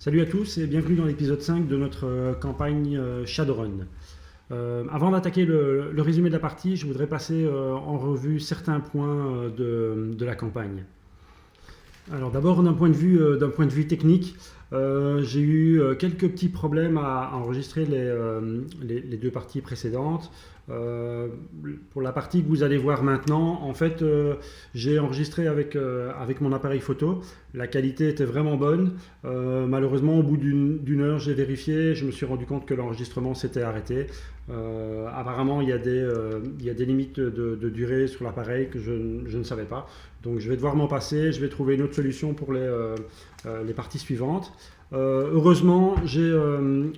Salut à tous et bienvenue dans l'épisode 5 de notre campagne Shadowrun. Avant d'attaquer le résumé de la partie, je voudrais passer en revue certains points de la campagne. Alors d'abord d'un point de vue technique, j'ai eu quelques petits problèmes à enregistrer les deux parties précédentes. Pour la partie que vous allez voir maintenant, en fait, j'ai enregistré avec mon appareil photo. La qualité était vraiment bonne. Malheureusement, au bout d'une heure, j'ai vérifié. Je me suis rendu compte que l'enregistrement s'était arrêté. Apparemment, il y a des limites de durée sur l'appareil que je ne savais pas. Donc, je vais devoir m'en passer. Je vais trouver une autre solution pour les parties suivantes. Heureusement,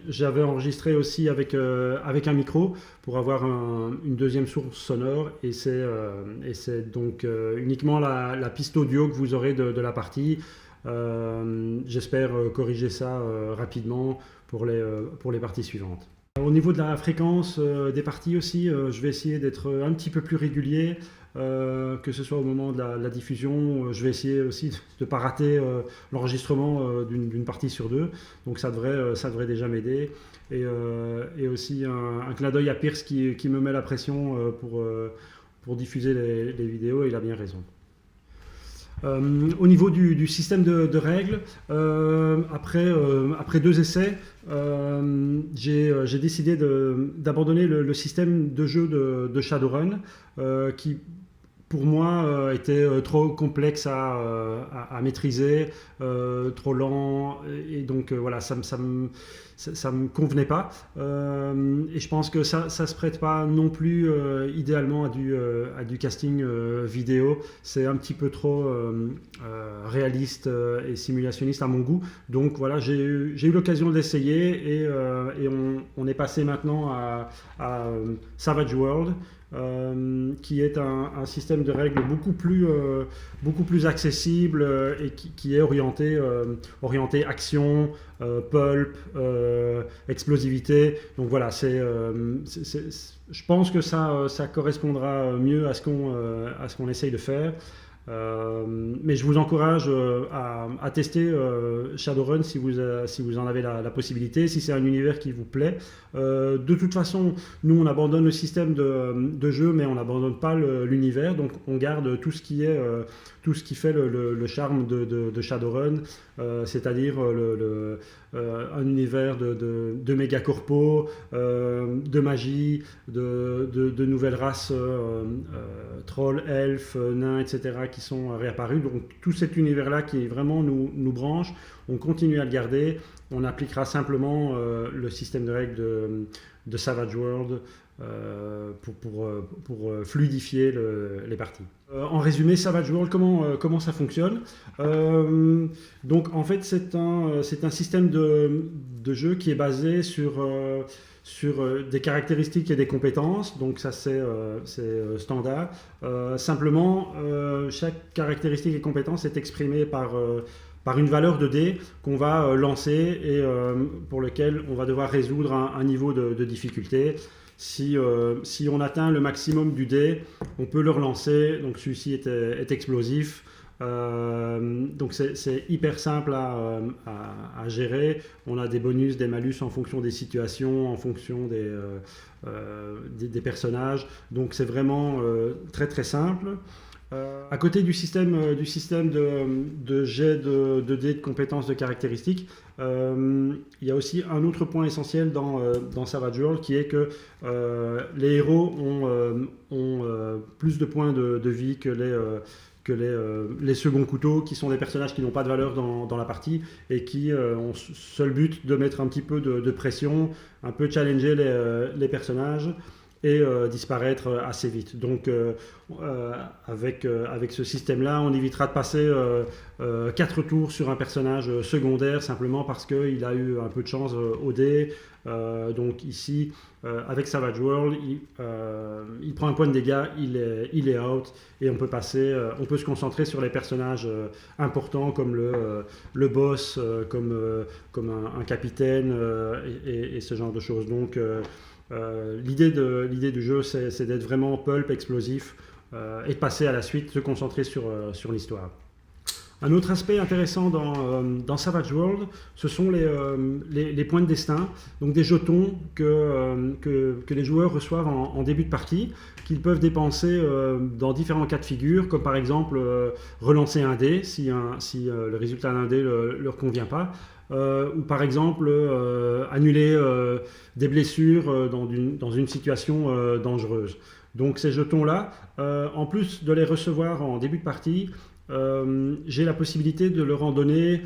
j'avais enregistré aussi avec un micro pour avoir une deuxième source sonore et c'est donc uniquement la piste audio que vous aurez de la partie. J'espère corriger ça rapidement pour les parties suivantes. Au niveau de la fréquence des parties aussi, je vais essayer d'être un petit peu plus régulier, que ce soit au moment de la diffusion. Je vais essayer aussi de ne pas rater l'enregistrement d'une partie sur deux, donc ça devrait déjà m'aider. Et aussi un clin d'œil à Pierce qui me met la pression pour diffuser les vidéos, et il a bien raison. Au niveau du système de règles, après deux essais, j'ai décidé d'abandonner le système de jeu de Shadowrun, qui pour moi était trop complexe à maîtriser, trop lent, et donc voilà, ça me convenait pas, et je pense que ça se prête pas non plus idéalement à du casting vidéo. C'est un petit peu trop réaliste et simulationniste à mon goût, donc voilà, j'ai eu l'occasion de l'essayer, et on est passé maintenant à Savage World, qui est un système de règles beaucoup plus accessible, et qui est orienté action, pulp, explosivité. Donc voilà, je pense que ça correspondra mieux à ce qu'on essaye de faire. Mais je vous encourage à tester Shadowrun si vous en avez la possibilité, si c'est un univers qui vous plaît. De toute façon, nous on abandonne le système de jeu, mais on n'abandonne pas l'univers, donc on garde tout ce qui fait le charme de Shadowrun, c'est-à-dire un univers de méga corpos, de magie, de nouvelles races, trolls, elfes, nains, etc., qui sont réapparus. Donc tout cet univers-là qui vraiment nous branche, on continue à le garder. On appliquera simplement le système de règles de Savage World pour fluidifier les parties. En résumé, Savage World, comment ça fonctionne? Donc en fait, c'est un système de jeu qui est basé sur des caractéristiques et des compétences, donc ça c'est standard. Simplement, chaque caractéristique et compétence est exprimée par une valeur de dés qu'on va lancer, et pour lequel on va devoir résoudre un niveau de difficulté. Si on atteint le maximum du dé, on peut le relancer, donc celui-ci est explosif. Donc c'est hyper simple à gérer. On a des bonus, des malus en fonction des situations, en fonction des personnages, donc c'est vraiment très très simple. À côté du système de jet de dés de compétences, de caractéristiques, il y a aussi un autre point essentiel dans Savage World, qui est que les héros ont plus de points de vie que les seconds couteaux, qui sont des personnages qui n'ont pas de valeur dans la partie, et qui ont seul but de mettre un petit peu de pression, un peu challenger les personnages, et disparaître assez vite. Donc avec ce système-là, on évitera de passer 4 tours sur un personnage secondaire simplement parce qu'il a eu un peu de chance au dé. Donc ici, avec Savage World, il prend un point de dégâts, il est out, et on peut se concentrer sur les personnages importants, comme le boss, comme un capitaine, et ce genre de choses. Donc l'idée du jeu, c'est d'être vraiment pulp, explosif, et de passer à la suite, se concentrer sur l'histoire. Un autre aspect intéressant dans Savage World, ce sont les points de destin, donc des jetons que les joueurs reçoivent en début de partie, qu'ils peuvent dépenser dans différents cas de figure, comme par exemple relancer un dé si le résultat d'un dé ne leur convient pas, ou par exemple annuler des blessures dans une situation dangereuse. Donc ces jetons-là, en plus de les recevoir en début de partie, j'ai la possibilité de leur en donner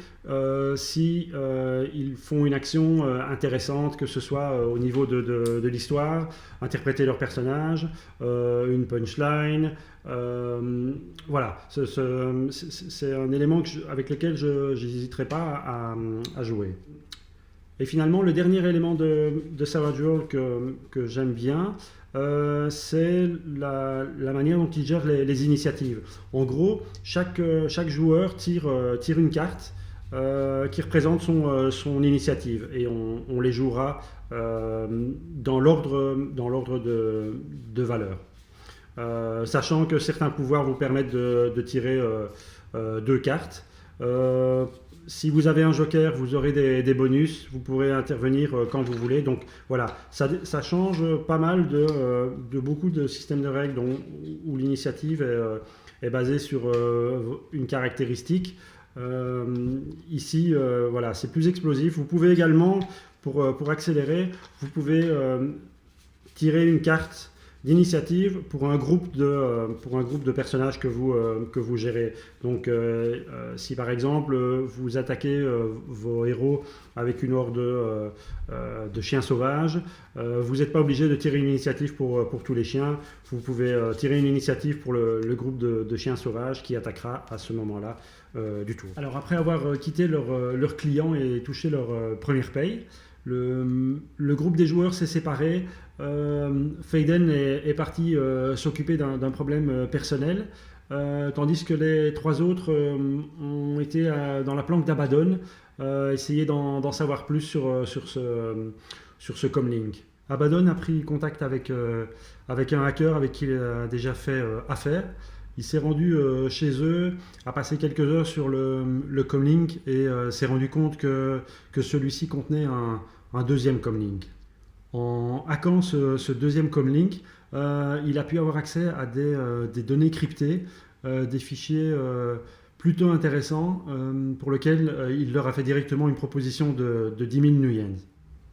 si ils font une action intéressante, que ce soit au niveau de l'histoire, interpréter leur personnage, une punchline. Voilà, c'est un élément avec lequel je n'hésiterai pas à jouer. Et finalement, le dernier élément de Savage World que j'aime bien, c'est la manière dont il gère les initiatives. En gros, chaque joueur tire une carte qui représente son initiative, et on les jouera dans l'ordre de valeur. Sachant que certains pouvoirs vous permettent de tirer 2 cartes. Si vous avez un joker, vous aurez des bonus, vous pourrez intervenir quand vous voulez. Donc voilà, ça change pas mal de beaucoup de systèmes de règles où l'initiative est basée sur une caractéristique. Ici, voilà, c'est plus explosif. Vous pouvez également, pour accélérer, vous pouvez tirer une carte d'initiative pour un groupe de personnages que vous gérez. Donc si par exemple vous attaquez vos héros avec une horde de chiens sauvages, vous n'êtes pas obligé de tirer une initiative pour tous les chiens. Vous pouvez tirer une initiative pour le groupe de chiens sauvages qui attaquera à ce moment-là du tour. Alors après avoir quitté leur client et touché leur première paye, le groupe des joueurs s'est séparé. Faden est parti s'occuper d'un problème personnel, tandis que les 3 autres ont été dans la planque d'Abaddon, essayer d'en savoir plus sur ce comlink. Abaddon a pris contact avec un hacker avec qui il a déjà fait affaire. Il s'est rendu chez eux, a passé quelques heures sur le comlink et s'est rendu compte que celui-ci contenait un deuxième comlink. En hackant ce deuxième comlink, il a pu avoir accès à des données cryptées, des fichiers plutôt intéressants pour lesquels il leur a fait directement une proposition de 10 000 Nuyens.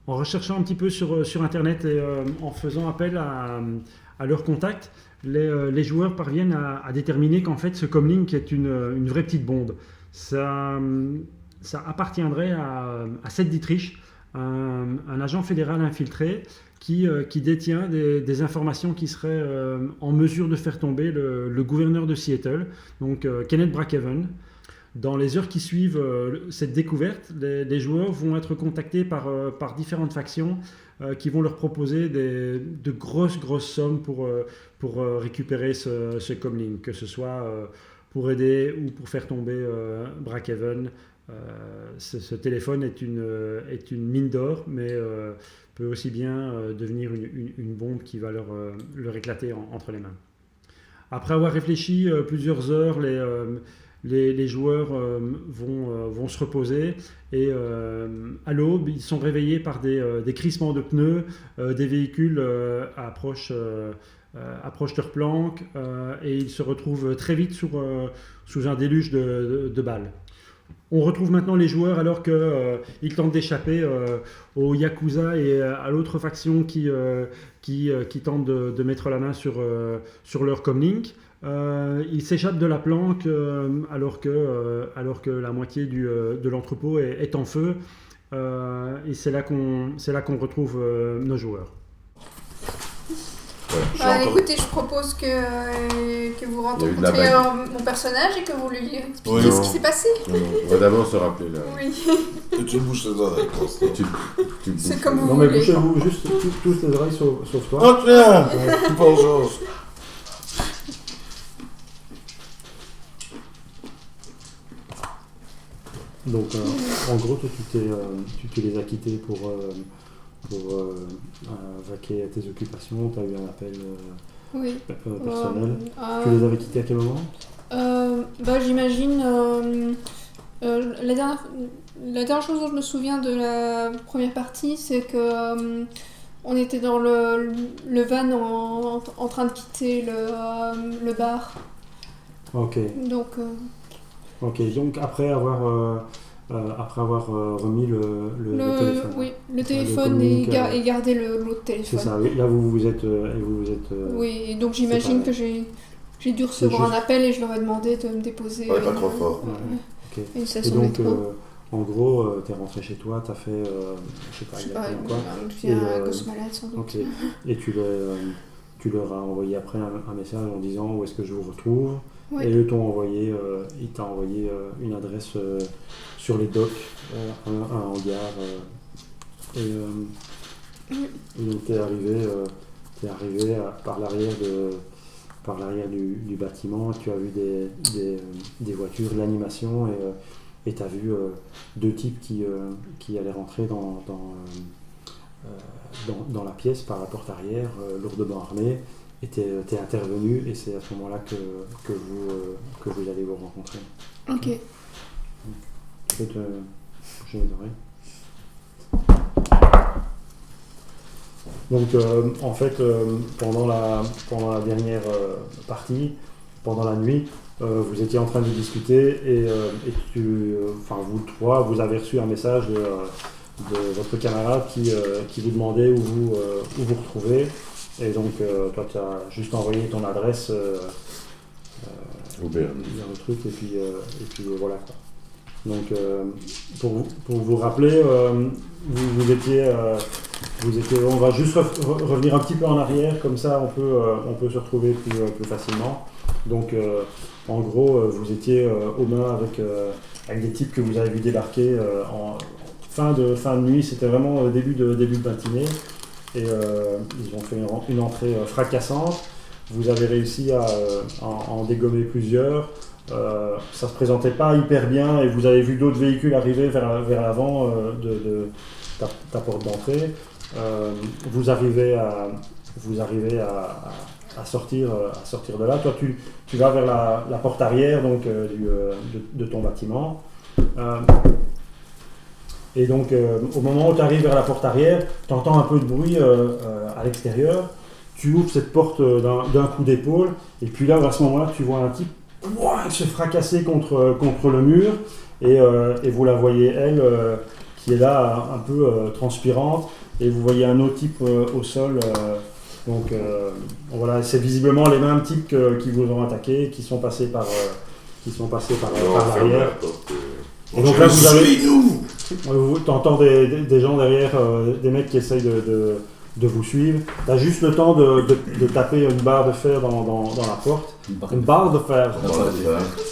En recherchant un petit peu sur Internet et en faisant appel à leurs contacts, les joueurs parviennent à déterminer qu'en fait ce comlink est une vraie petite bombe. Ça appartiendrait à Seth Dietrich, un agent fédéral infiltré qui détient des informations qui seraient en mesure de faire tomber le gouverneur de Seattle, donc Kenneth Brackhaven. Dans les heures qui suivent cette découverte, les joueurs vont être contactés par différentes factions qui vont leur proposer de grosses sommes pour récupérer ce comlink, que ce soit pour aider ou pour faire tomber Brackhaven. Ce téléphone est une mine d'or, mais peut aussi bien devenir une bombe qui va leur éclater entre les mains. Après avoir réfléchi plusieurs heures, les joueurs vont se reposer et à l'aube, ils sont réveillés par des crissements de pneus, des véhicules approchent leur planque et ils se retrouvent très vite sous un déluge de balles. On retrouve maintenant les joueurs alors qu'ils tentent d'échapper aux Yakuza et à l'autre faction qui tente de mettre la main sur leur comlink. Ils s'échappent de la planque alors que la moitié de l'entrepôt est en feu. Et c'est là qu'on retrouve nos joueurs. Écoutez, je propose que vous rencontriez mon personnage et que vous lui expliquiez ce qui s'est passé. On va d'abord se rappeler là. Oui. Et tu bouches les oreilles. C'est comme vous Non mais voulez. bouchez-vous juste tous les oreilles sauf toi. Oh tiens, tu parles Georges. Donc en gros, toi, tu les as quittés pour vaquer à tes occupations. Tu as eu un appel Oui. personnel. Tu les avais quittés à quel moment? J'imagine. La dernière chose dont je me souviens de la première partie, c'est que on était dans le van en train de quitter le bar. Ok. Donc. Donc après avoir remis le téléphone. Oui, le téléphone et garder l'autre téléphone. C'est ça. Là vous êtes. Oui, et donc j'imagine que j'ai dû recevoir un appel et je leur ai demandé de me déposer. Ouais, pas trop fort. Une Et station donc, métro. en gros, t'es rentré chez toi, t'as fait, je sais pas exactement quoi. Un gosse malade sans doute. Ok. Et tu leur as envoyé après un message en disant où est-ce que je vous retrouve. Oui. Et eux t'ont envoyé, ils t'ont envoyé une adresse sur les docks, un hangar. Et donc t'es arrivé par l'arrière du bâtiment, tu as vu des voitures, l'animation, et tu as vu deux types qui allaient rentrer dans la pièce par la porte arrière, lourdement armés, et tu es intervenu, et c'est à ce moment-là que vous allez vous rencontrer. Ok. Tu peux te bouger les oreilles. Donc en fait, pendant la dernière partie, pendant la nuit, vous étiez en train de discuter et vous trois, vous avez reçu un message de votre camarade qui vous demandait où vous retrouvez. Et donc toi tu as juste envoyé ton adresse Uber. vers le truc et puis voilà quoi. Donc pour vous rappeler, vous étiez, on va juste revenir un petit peu en arrière, comme ça on peut se retrouver plus facilement. Donc en gros vous étiez aux mains avec des types que vous avez vu débarquer en fin de nuit, c'était vraiment début de matinée, et ils ont fait une entrée fracassante. Vous avez réussi à en dégommer plusieurs. Ça se présentait pas hyper bien et vous avez vu d'autres véhicules arriver vers l'avant de ta porte d'entrée. Vous arrivez à sortir de là. Toi tu vas vers la porte arrière donc de ton bâtiment. Et donc au moment où tu arrives vers la porte arrière, tu entends un peu de bruit à l'extérieur. Tu ouvres cette porte d'un coup d'épaule et puis là à ce moment-là tu vois un type se fracasser contre le mur et vous la voyez elle qui est là un peu transpirante, et vous voyez un autre type au sol, donc voilà, c'est visiblement les mêmes types qui vous ont attaqué, qui sont passés par l'arrière. Et donc là vous t'entends des gens derrière, des mecs qui essayent de vous suivre. Tu as juste le temps de taper une barre de fer dans la porte. Une barre de fer.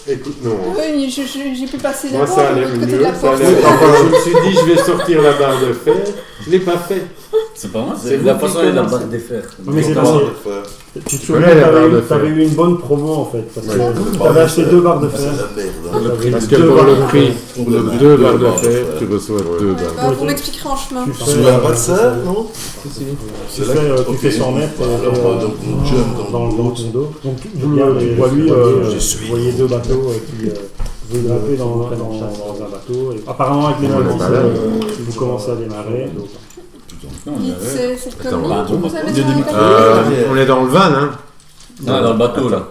Écoute, non. Oui, j'ai pu passer Moi, d'abord ça allait de l'autre côté mieux. de la porte. Je me suis dit, je vais sortir la barre de fer. Je ne l'ai pas fait. C'est pas moi, C'est c'est vous la qui façon dont la commencez. barre de fer. Non, mais c'est parce que tu te souviens, Ouais, la barre de tu avais fer. eu une bonne promo en fait. Parce que Ouais. tu avais acheté 2 barres de C'est fer. de la merde. T'avais Parce eu que deux pour barres le de fer. prix, Pour pour le deux deux barres de barres de fer, fer. tu reçois 2 barres. Vous m'expliquerez en chemin. Tu Tu fais, te souviens pas de ça, non? Tu fais 100 mètres Donc on jump dans dans ton dos. Donc vous voyez 2 bateaux qui vous grimpez dans un bateau. Et apparemment avec les mêmes vous commencez à démarrer. C'est comme Attends, nous, vous avez de sur la demi- carte. On est dans le van, hein? Non, dans le bateau là.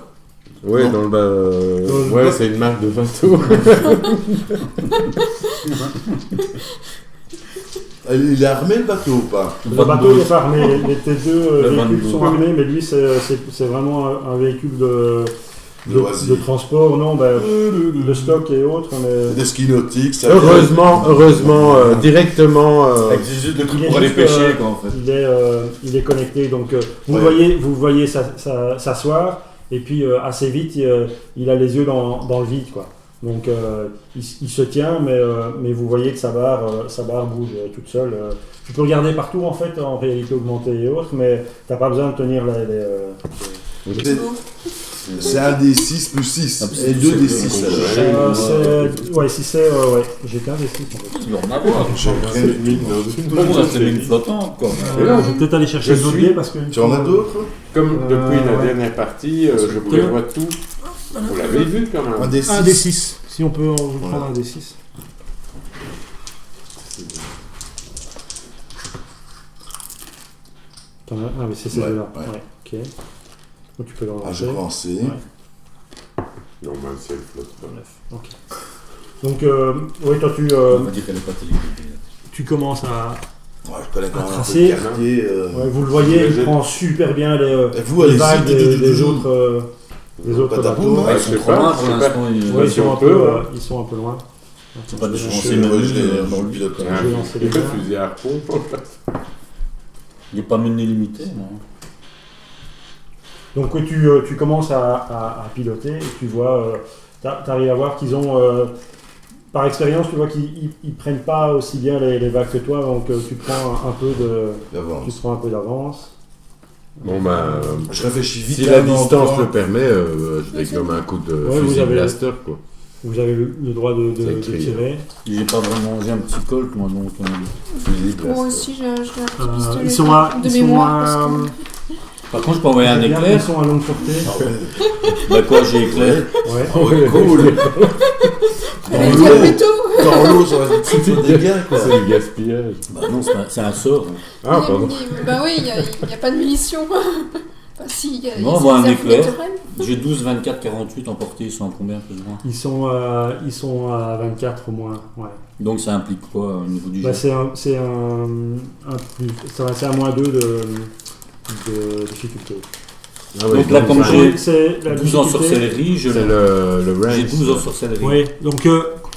Oui, dans le ouais, c'est une marque de bateau. Il est armé le bateau ou pas? Le bateau n'est pas armé, tes 2 Le véhicules 22. sont armés, mais lui c'est vraiment un véhicule de loisir. transport, non, de stock et autres. Mais Des skis nautiques, ça. Heureusement, directement. Avec juste le truc il est pour aller juste, pêcher quoi en fait. il est connecté, donc vous Ouais. voyez s'asseoir, et puis assez vite il a les yeux dans le vide, quoi. Donc il se tient, mais vous voyez que sa barre bouge toute seule. Tu peux regarder partout en fait, en réalité augmentée et autres, mais t'as pas besoin de tenir C'est un des 6 plus 6. Et 2 des 6. si c'est j'ai qu'un des 6 en fait. Tu dois en avoir. Pour Pour moi, c'est une flottante quoi. Et là, Je vais peut-être aller chercher je d'autres suis- dés parce que Tu en as d'autres? Comme depuis la ouais. dernière partie, je prévois tout. Vous l'avez vu quand même. Un des 6. Un des 6. Si on peut vous prendre un des 6. Ah mais c'est celui-là. Ouais. Ouais. Ok. Donc tu peux le Ah, relancer. j'ai relancé. Ouais. Non, même si elle flotte pas. 9. Ok. Donc oui, toi On va dire qu'elle n'est pas téléguidée. tu commences à... Ouais, je connais quand même un peu tracer. le quartier. Ouais, vous le voyez, il j'ai- prend super bien Et vous, les allez-y, vagues des autres. autres Pas bateaux. d'abord, Ouais, Ouais, ils je sais sont trop pas, loin je pour sais l'instant. Ouais, si on peut, ouais. ils sont un peu loin. C'est pas de Je chance. sais, moi, je l'ai dans dans le le pilote. Je vais lancer les Le gars. fusil à harpon, en fait. Il n'est pas mené limité, non. Donc oui, tu commences à piloter et tu vois, tu arrives à voir qu'ils ont, par expérience, tu vois qu'ils ne prennent pas aussi bien les vagues que toi, donc tu prends un peu d'avance. Bon, bah. Je réfléchis vite. Si là, la dans distance le le permet, je vais comme un coup de Ouais, vous fusil avez- blaster, quoi. Vous avez le droit de C'est écrit, tirer. J'ai pas vraiment. J'ai un petit colt, moi, donc. Fusil blaster. Moi aussi, j'ai un petit pistolet Ils sont à... de ils sont mémoire. à- Parce que... Par contre, je peux envoyer un Ils éclair. sont à longue portée. Ah ouais. Bah quoi, j'ai éclair. Ouais. Ah ouais, cool. Avec Dans la l'eau. métaux. Dans l'eau, ça va être plutôt des dégâts, quoi. C'est du gaspillage. Bah non, c'est un sort. Ah, pardon. Bah oui, il n'y a pas de munitions. Enfin, si, il y a Non, on voit un des éclair. naturels. J'ai 12, 24, 48 en portée. Ils sont à combien, plus ou moins? Ils sont à 24 au moins. Ouais. Donc ça implique quoi au niveau du Bah, jeu? c'est un plus. C'est un -2 de difficulté. Ah ouais, Donc là, comme ça- j'ai C'est la 12 en difficulté- sorcellerie, je C'est l'ai. le range. J'ai 12 en sorcellerie. Oui, donc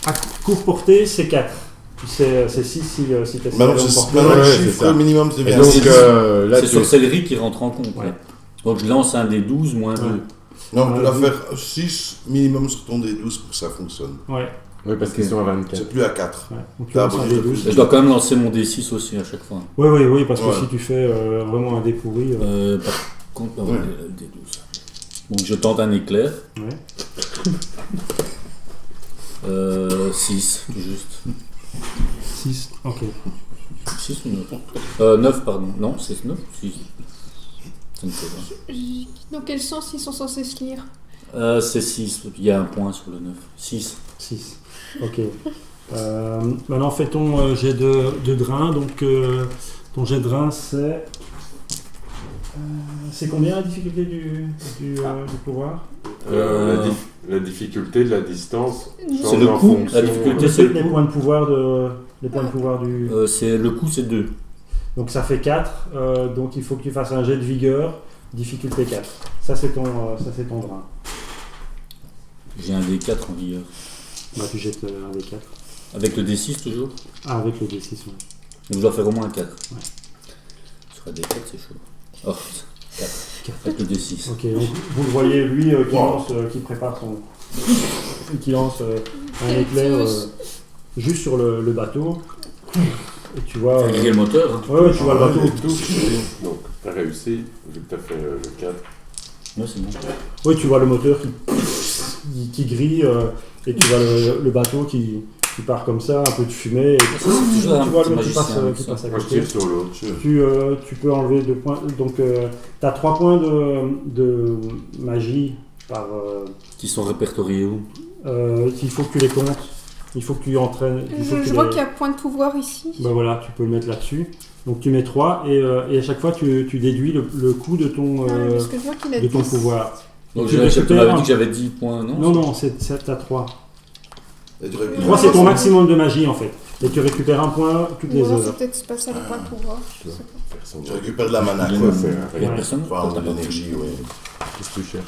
à courte portée, c'est 4. C'est 6 si tu essaies Maintenant, de c'est porter. maintenant, le Ouais, chiffre c'est ça. minimum Et devient donc, 6. là, C'est tu sorcellerie qui rentre en compte. Ouais. là. Donc je lance un des 12 moins 2. Ouais. Non, tu dois Ouais. faire 6 minimum sur ton D12 pour que ça fonctionne. Ouais, Oui, parce qu'ils sont à 24. C'est plus à 4. ouais. Donc tu Ah, lances bon, un je te D12. Et je dois quand même lancer mon D6 aussi à chaque fois. Oui, parce que Ouais. si tu fais vraiment un dé pourri. Par contre, Ouais. le D12. Donc je tente un éclair. Ouais. 6, tout juste. 6, ok. 6 ou 9 9, pardon. Non, c'est 9 6. Ça ne sais pas. Dans quel sens ils sont censés se lire? C'est 6, il y a un point sur le 9. 6. 6. Ok. Maintenant, fais ton jet de drain. Donc, ton jet de drain, c'est. C'est combien la difficulté du pouvoir? La difficulté de la distance. C'est change le en coup, fonction, la difficulté, c'est le Les coup. points de pouvoir du. C'est le coup, c'est 2. Donc ça fait 4, donc il faut que tu fasses un jet de vigueur, difficulté 4. Ça c'est ton drain. J'ai un D4 en vigueur. Bah, tu jettes un des 4. Avec le D6 toujours. Ah, avec le D6, ouais. Donc je dois faire au moins un 4. Ouais. Sur un D4, c'est chaud. Oh, 4. Avec le D6. Ok, donc vous le voyez, lui qui Wow. lance, qui prépare son. qui lance un éclair juste sur le bateau. Et tu vois. Faire griller le moteur. Hein. Ouais, tu vois le bateau. Donc, t'as réussi, vu que t'as fait le 4. Ouais, c'est bon. Oui, tu vois le moteur qui grille et tu vois le bateau qui part comme ça, un peu de fumée. Et Ça, c'est toujours un tu vois petit le qui passe, magicien. qui ça. passe à Moi, je côté. tire sur l'autre. Tu peux enlever 2 points. Donc, tu as 3 points de magie par. Qui sont répertoriés où? Il faut que tu les comptes. Il faut que tu entraînes. Il faut que Je tu vois les- qu'il y a point de pouvoir ici. Bah voilà, tu peux le mettre là-dessus. Donc tu mets 3 et à chaque fois tu déduis le coût de ton, Parce que je vois qu'il a de ton 10. pouvoir. Donc Tu tu récupères m'avais un- dit que j'avais 10 points, non? Non, t'as 3. Et tu récupères- 3 c'est ton maximum de magie en fait. Et tu récupères un point toutes Ou les alors c'est heures. peut-être pas ça le point de pouvoir. Je sais pas. Personne Tu récupères de la mana, Il y a quoi. une- C'est Il y a rien. personne? Enfin, de l'énergie, ouais. Qu'est-ce que tu cherches?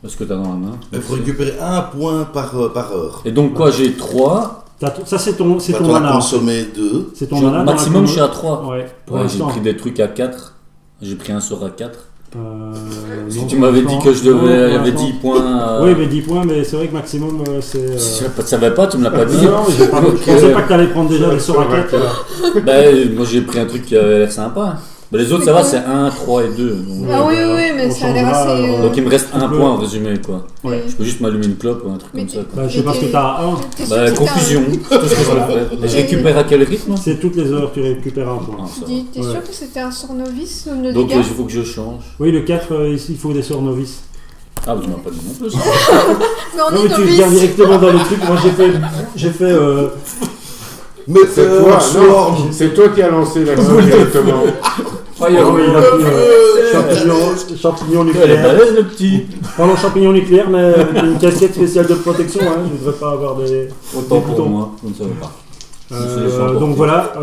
Parce que t'as dans la main. Il faut récupérer un point par heure. Et donc quoi, j'ai 3. Ça c'est ton Quand on a mana. consommé 2. C'est ton mana. dans la Maximum, je commo- suis à 3. Ouais, pour Ouais, j'ai l'instant. pris des trucs à 4. J'ai pris un sort à 4. Parce Non, que tu m'avais dit que je non, devais. Il y pour avait l'instant. 10 points. Oui, mais 10 points, mais c'est vrai que maximum c'est. Si je ne savais pas, tu me l'as pas dit. Non, mais je pensais pas que t'allais prendre déjà les sorts à 4. Ben, moi j'ai pris un truc qui avait l'air sympa. Ben, les autres, ça va, c'est 1, 3 et 2. Donc, Ah oui, bah, oui, mais on ça a l'air changera, assez. alors. donc il me reste un tu peux- point en résumé, quoi. Ouais. Je peux juste m'allumer une clope ou un truc Mais comme ça. Quoi. Bah, je sais pas ce que t'as. T'es sûr Bah, que c'était confusion, c'est tout ce que je vais faire. Et je récupère à quel rythme? C'est toutes les heures tu récupères un point. Ah, ça va. T'es sûr que c'était un sort novice ou de Donc dégâts? il faut que je change. Oui, le 4, ici, il faut des sorts novices. Ah, vous m'avez pas dit non plus. Mais on Non, est mais tu viens novices. directement dans le truc. Moi, j'ai fait Mais C'est toi, non, c'est toi qui as lancé l'action directement. il a pris champignon Elle est nucléaire. balèze, le petit. Pardon, champignon nucléaire, mais avec une casquette spéciale de protection. Hein. Je ne voudrais pas avoir des. Autant Des pour boutons. moi, je ne savais pas. Donc voilà,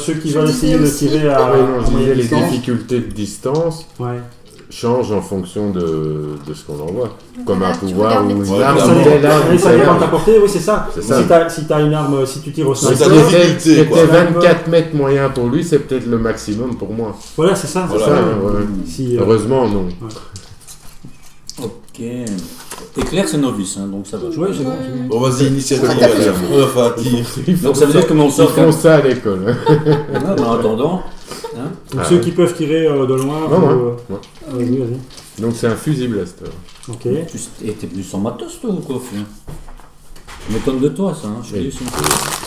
ceux qui veulent essayer de tirer à Ah oui, non, je disais, les distance. difficultés de distance Ouais. changent en fonction de ce qu'on envoie. Comme un Voilà, tu pouvoir regardes ou les une tirs. arme, Ouais, Ça ou dépend, telle arme, oui, ça telle dépend de ta arme. portée, oui c'est ça. C'est ça. Si t'as une arme, si tu tires au C'est sniper, ça. C'était difficulté, quoi. 24 mètres moyen pour lui, c'est peut-être le maximum pour moi. voilà c'est ça. Voilà. c'est ça. Ça, ouais. Si, Heureusement, non. Ok. Et Claire, c'est novice, hein, donc ça va. Ouais, c'est bon. Ouais. Bon, vas-y, initiative. Ah, t'as fait. Enfin, tire. Donc ça veut dire que mon Ils sort. font ça à l'école. hein. Ah, mais en attendant. Hein, Donc Ah ceux ouais. qui peuvent tirer de loin. Non, faut, ouais. Vas-y. Donc c'est un fusil blaster. Ok. tu étais venu sans matos, toi, ou quoi, Fien? Je m'étonne de toi, ça, hein, je suis Oui. déçu.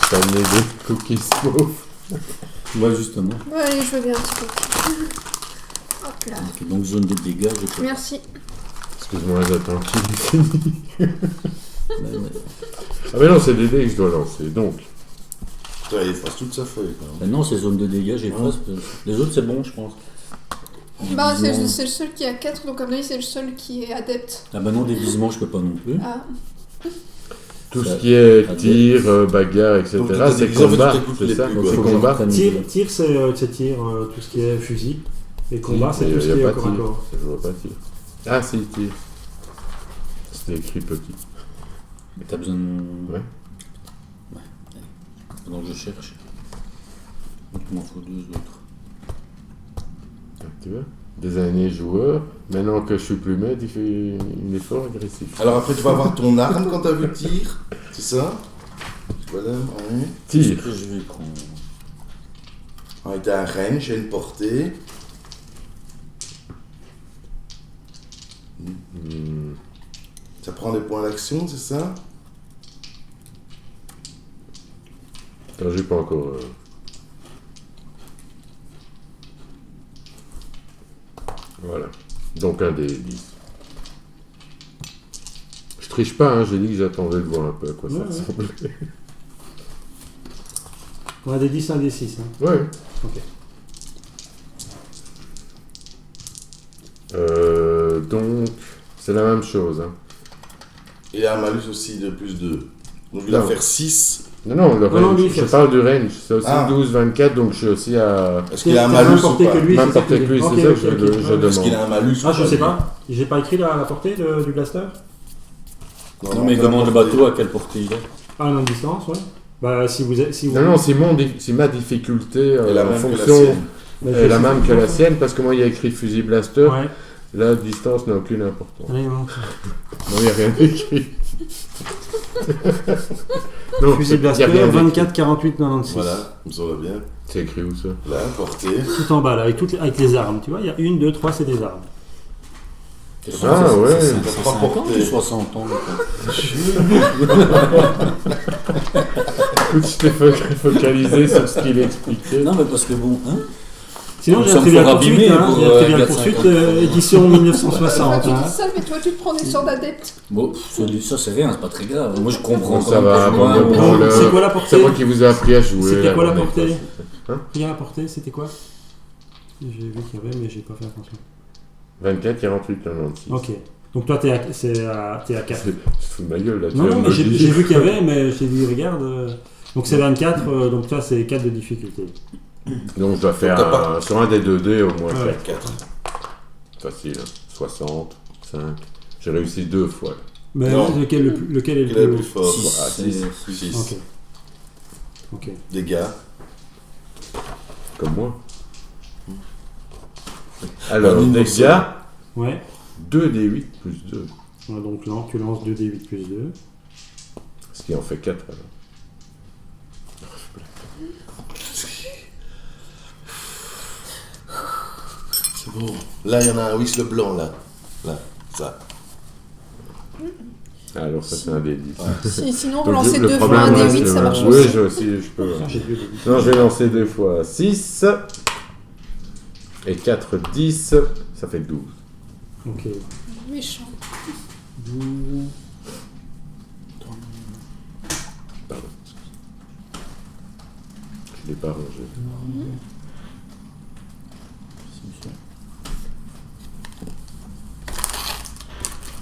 Ça venait des cookies smooth. Ouais, justement. Ouais, allez, je veux bien un petit peu. Hop là. Ok, donc zone de dégâts, je peux. Merci. Excuse-moi, j'attends qu'il finisse. Mais- Ah mais non, c'est des dés que je dois lancer. Donc, Putain, il efface toute sa feuille, quand même. mais non, c'est zone de dégâts, j'efface. Les autres, c'est bon, je pense. Bah, Déguisement. c'est le seul qui a 4, donc à mon avis, c'est le seul qui est adepte. Ah bah non, déguisement, je peux pas non plus. Ah, tout Ça- ce qui est ça- tir, bagarre, etc., Donc, t'as c'est déguisé, en fait, combat. tu t'écoutes C'est les ça, plus, donc quoi. c'est Faut que je combat. reprenne Tir, les- tir c'est tout ce qui est fusil. Et combat, c'est Il tout ce y qui a est pas corps à tir. corps. Je vois pas tir. Ah, c'est tir. C'était écrit petit. Mais t'as besoin de... Ouais. Ouais. Allez. Donc je cherche. Donc il m'en faut deux autres. Tu vois, des années joueur. Maintenant que je suis plus maître, il est fort agressif. Alors après, tu vas avoir ton arme quand t'as vu tir. C'est ça? Voilà, ouais. Tir. Qu'est-ce que je vais prendre? Avec un range et une portée. Hmm. Ça prend des points d'action, c'est ça? Attends, j'ai pas encore. Voilà. Donc un des 10. Je triche pas, hein, j'ai dit que j'attendais de voir un peu à quoi Ouais, ça ouais. ressemblait. On a des 10, un des 6. Hein. Ouais. Ok. Donc, c'est la même chose. Hein. Il y a un malus aussi de plus 2. Donc il va Non. faire 6. Non, le Non, non, range. lui, il Je fait parle du range. C'est aussi Ah. 12, 24, donc je suis aussi à. Est-ce qu'il a un T'as la malus même ou portée pas? que lui, Même c'est ça portée que que lui, tu dis. c'est Ok, ça que ok, je ok. demande. Est-ce qu'il a un malus Ah, ou je sais lui pas. J'ai pas écrit la portée du blaster. Non mais il demande le bateau à quelle portée il est. Ah, non, distance, ouais. Bah, si vous. Non, c'est ma difficulté Et la en même que la fonction. sienne. Bah, je est la sais même pas. que la sienne, parce que moi il y a écrit fusil blaster. Ouais. La distance n'a aucune importance. Allez, non. Non, il n'y a rien écrit. Non, Fusil il y a blaster, rien d'écrit. 24, 48, 96. Voilà, ça va bien. C'est écrit où ça? Là, portée. Tout en bas, là, avec les armes. Tu vois, il y a 1, 2, 3, c'est des armes. Ah, ouais. C'est Trois 50 portées. ou 60 ans. Écoute, je t'ai focalisé sur ce qu'il expliquait. Non mais parce que bon, hein. Sinon, Nous j'ai un sommes Trivial fort Poursuite, abîmés hein. pour, Il y a un Trivial 4-5 Poursuite, ans. édition Toi, 1960. tu hein. dis ça, mais toi, tu te prends des sorts d'adepte. Bon, ça c'est rien, c'est pas très grave. Moi je comprends. Bon, ça va, quand même bon, plus ou bon, moins. le- C'est quoi la C'est portée moi qui vous ai appris à jouer. C'était là, quoi la on est portée pas- Regarde la portée, c'était quoi? J'ai vu qu'il y avait, mais j'ai pas fait attention. 24, 48, 96. Ok. Donc toi, t'es à 4. Tu te fous de ma gueule là. tu Non, vas non, me mais j'ai dire. vu qu'il y avait, mais je t'ai dit, regarde. Donc c'est 24, donc toi, c'est 4 de difficulté. Donc je dois faire t'as pas- sur un des 2D au moins Ouais. 4. Facile, hein. 60, 5. J'ai réussi 2 fois. Là. Mais Non. lequel est le Quel est plus le haut? plus fort? Ah, C'est- six. c'est- 6. Ok. Ok. Dégâts. Comme moi. Alors, Un dégâts, innocent. Ouais. 2d8 plus 2. Ouais, donc là, tu lances 2d8 plus 2. Ce qui en fait 4 alors. C'est bon. Là, il y en a un whistle blanc, là. Là, ça. Alors ça c'est un d 10. Sinon, Donc, relancer le 2 fois problème, un ouais, D8, c'est ça le- marche Oui, aussi. j'ai aussi, je peux. J'ai 2d8. Non, je vais lancer 2 fois 6 et 4, 10, ça fait 12. Ok. Méchant. vous. Pardon. Je l'ai pas rangé. Si, monsieur.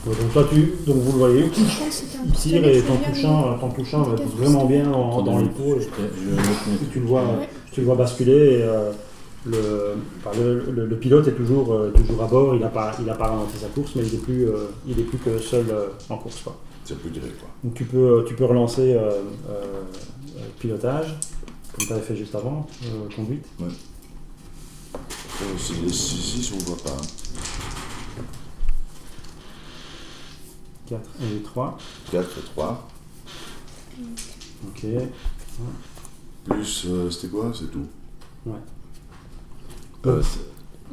Ouais, donc toi, donc vous le voyez, Je crois que c'était un il tire pistolet et Julian, ton touchant va vraiment bien dans les peaux. Et tu le vois, Ouais. tu le vois basculer. Et, le pilote est toujours à bord. Il a pas ralenti sa course, mais il est plus que seul en course, quoi. C'est plus direct, quoi. Donc tu peux relancer pilotage, comme tu avais fait juste avant, conduite. C'est les 6, on voit pas. 4 et 3. 4 et 3. Ok. Plus, c'était quoi? C'est tout.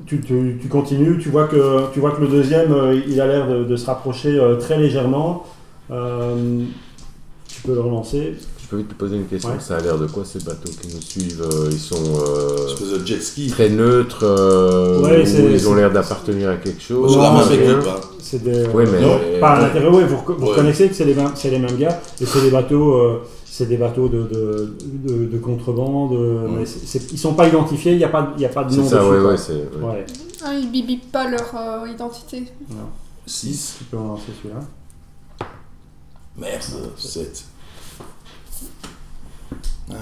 Tu continues, tu vois que le deuxième, il a l'air de se rapprocher très légèrement. Tu peux le relancer. Je peux vite te poser une question. Ouais. Ça a l'air de quoi ces bateaux qui nous suivent? Ils sont Espèce de jet ski. très neutres. Ouais, ou ils ont l'air d'appartenir à quelque chose. C'est la Non, même c'est équipe, rien. hein. C'est des. Oui, mais Non, Pas à l'intérieur, oui, vous Ouais. reconnaissez que c'est les mêmes gars, et c'est des bateaux, de contrebande, mais ils sont pas identifiés, il n'y a pas de c'est nom ça, dessus. ouais, quoi. ouais, c'est. Ouais. Ouais. Ah, ils bibipent pas leur identité. 6. Tu peux relancer celui-là. Merde, 7. Ah ouais,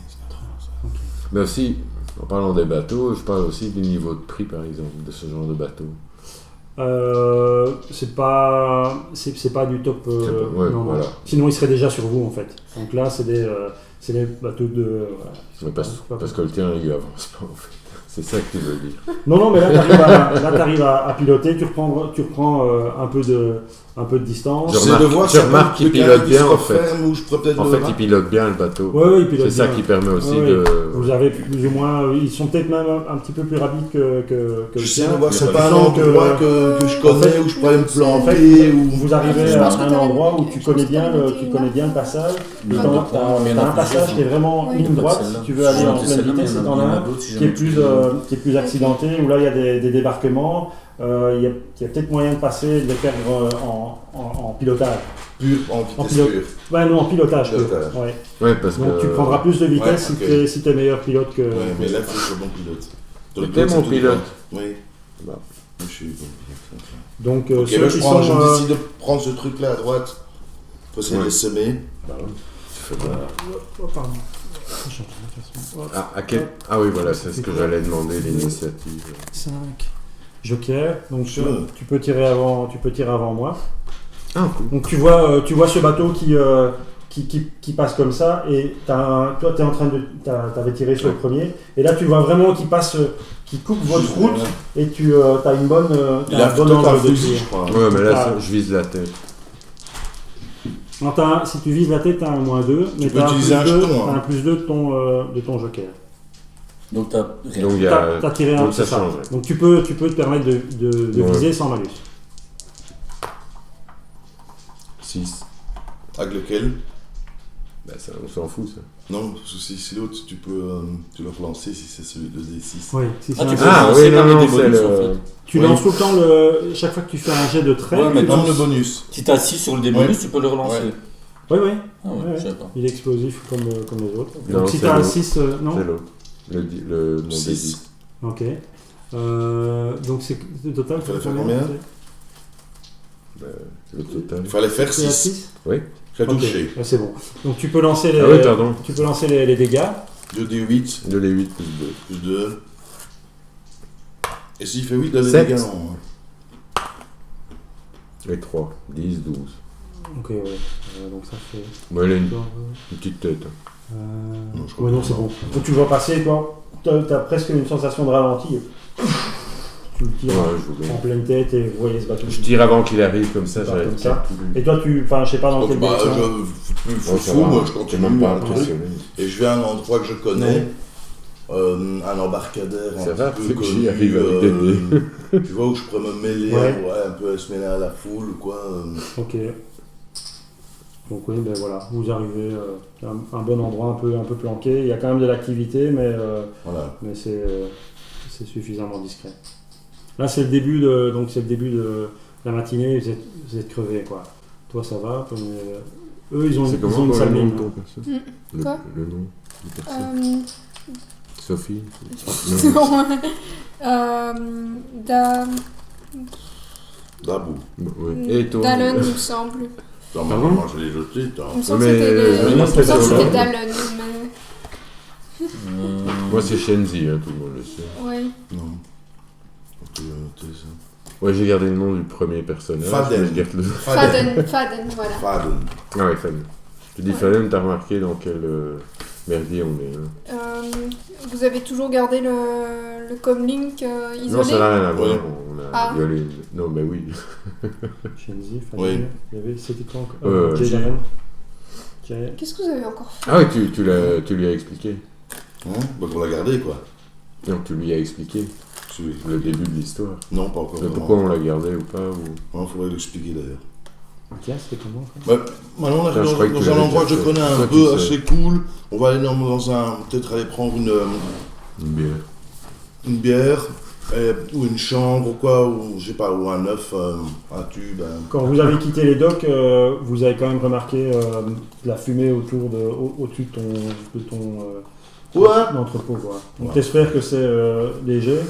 c'est pas trop ça. Mais aussi, en parlant des bateaux, je parle aussi du niveau de prix, par exemple, de ce genre de bateau. C'est pas du top. Ouais, non. voilà. Sinon, il serait déjà sur vous en fait. Donc là, c'est des bateaux de. Voilà. Ouais, parce que le tien, il avance pas, en fait. C'est ça que tu veux dire. Non, mais là, tu arrives à piloter, tu reprends un peu de distance. Je remarque qu'il pilote bien, en fait. Ou je pourrais peut-être En fait, il pilote bien le bateau. Ouais, il pilote C'est ça bien. qui permet aussi Ouais, de. Vous avez plus ou moins. Ils sont peut-être même un petit peu plus rapides que le Je sais tien. de voir, c'est Tu pas un sens que- endroit que je connais où je pourrais me En planter. fait, ou... vous arrivez Je à pense que un t'as endroit la- où tu je connais pense bien que t'as tu une connais marque. bien le passage. Il y en a T'as d'autres, il y en a un passage plusieurs. qui est vraiment Ouais. ligne droite, si tu veux aller en pleine vitesse, et t'en as un qui est plus accidenté, où là il y a des débarquements. Il y a peut-être moyen de passer, de les faire en pilotage. Pur, en En vitesse pilote. pure. Ouais, non, en pilotage. Pilotage. Ouais. Ouais, parce Donc que. tu prendras plus de vitesse Ouais, si t'es meilleur pilote que. Ouais, mais là, il faut que je sois bon pilote. Mais t'es mon pilote. Oui. Bah. Je suis bon pilote. Donc Ok, ceux là, qui je sont. décide de prendre ce truc-là à droite. Faut essayer de les semer. Bah ouais. Tu fais bien. Oh, pardon. Je change de façon. Hop. Ah oui, voilà, c'est ce que j'allais demander, l'initiative. 5. Joker. Donc Sure. tu peux tirer avant moi. Ah, cool. Donc tu vois ce bateau qui passe comme ça, et toi tu es en train de t'avais tiré sur le premier, et là tu vois vraiment qu'il passe, qui coupe votre route, et tu as une bonne Il a un bon peut-être un angle de fusil, tir. je crois. Ouais, mais là, Ah. je vise la tête. Non, si tu vises la tête, tu as un -2, mais peux tu as utiliser un jeton, hein. un +2 de ton joker. Donc t'as Donc, il y a. T'as tiré un, donc ça c'est ça. change. Ouais. Donc tu peux te permettre de Ouais. viser sans malus. 6. Avec lequel? Bah, ça, on s'en fout, ça. Non, parce que si c'est l'autre, tu peux le relancer si c'est celui de D6. Oui, si c'est Ah, un- tu peux Ah, lancer oui, non, avec non, des c'est bonus, le. en fait. Tu Oui. lances tout le temps chaque fois que tu fais un jet de trait. Ouais, mais tu Donne lances- le bonus. Si t'as 6 sur le débonus, tu peux le relancer. Ouais. Oui, oui. Ah ouais, Ouais, je savais pas. Il est explosif comme les autres. Non, Donc si c'est tu as un l'autre. 6, non. C'est l'autre. Mon D10. 6. Ok. Donc c'est le total. Fallait faire combien combien? Bah, le total. Il fallait faire C'est à 6. 6. Oui. Tu as Ok, touché. c'est bon. Donc tu peux lancer les, Ah oui, pardon. tu peux lancer les dégâts. 2d8 De les 8 plus 2. plus 2. Et s'il fait 8, là, les Sept. dégâts, non. Et 3. 10, 12. Ok, ouais. Donc ça fait. Moi, il a une petite tête. Non, je crois Ouais, non, pas. c'est bon. Donc tu le vois passer, toi. T'as presque une sensation de ralenti. Tu le tires Ouais, je vous en donne. pleine tête et vous voyez ce bateau. Je tire avant qu'il arrive comme ça, Bah, j'arrive comme ça. plus. Et toi, je sais pas dans Donc, quelle bah, direction. je Bon, fous ça fou, va. moi je T'es continue même pas un truc. impressionné. Et je vais à un endroit que je connais, un embarcadère C'est un rare petit peu que j'y connu, arrive avec des tu vois, où je pourrais me mêler, Ouais. un peu se mêler à la foule, quoi. Ok. Donc oui, ben voilà, vous arrivez à un bon endroit un peu planqué. Il y a quand même de l'activité, Voilà. mais c'est suffisamment discret. Là, c'est le début de la matinée, vous êtes crevés, quoi. Toi, ça va, eux, ils ont C'est ils comment ont une le salle nom de libre. ton perso Quoi le nom de personne. Sophie euh, Da- Dabou. Oui. Et toi Dallon, il me semble. Non, mais Pardon moi, je l'ai jeté, Il me attends. semble que mais, c'était mais il non, me semble c'est que ça, c'était non. Dallon, mais... Moi, c'est Shenzi, tout le monde le sait. Ouais. Non. Ok, noté ça. Ouais, j'ai gardé le nom du premier personnage. Faden. mais je garde le... Faden, voilà. Faden. Ah ouais, Faden. Tu dis Ouais. Faden, t'as remarqué dans quel merdier on est. Hein. Vous avez toujours gardé le comlink isolé? Non, ça n'a rien à voir. Ouais. On a Ah. violé. Non, mais oui. Shenzi, Oui. il y avait, c'était quoi encore Jay. Jay Dallon. Qu'est-ce que vous avez encore fait? Ah oui, tu lui as expliqué. Hein? Donc on l'a gardé, quoi. Donc tu lui as expliqué Oui. le début de l'histoire. Non, pas encore. Mais pourquoi on l'a gardé ou pas ou... Il faudrait l'expliquer d'ailleurs. Ok, c'était comment ça Bah, maintenant, on Putain, je arrive croyais que dans tu un l'avais endroit que je déjà fait. connais un Toi, peu, tu sais. assez cool. On va aller dans un. Peut-être aller prendre Une bière. une bière, ou une chambre, ou quoi, ou je sais pas, ou un œuf, un tube. Quand vous avez quitté les docks, vous avez quand même remarqué de la fumée au-dessus de ton Ouais. entrepôt, quoi. Donc Ouais. t'espères que c'est léger.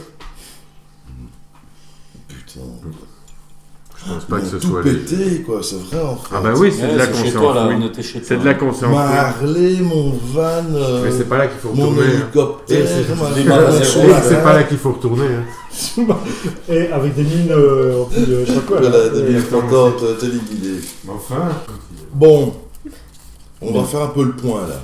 Putain. Je pense Ils pas que m'ont ce tout soit léger. pété, quoi, c'est vrai en fait. Ah bah oui, c'est de là qu'on chez s'est toi, là, on enfoui. était chez toi. C'est de là qu'on s'est Ma enfoui. Harley, mon van, Mais c'est pas là qu'il faut mon retourner. hein. hélicoptère, Et c'est- ma démarre à zéro. C'est pas là qu'il faut retourner. Hein. Et avec des mines remplies de je sais pas quoi. là. Voilà, des Et- villes contentes, téléguidées. Mais enfin. Bon, on va faire un peu le point là.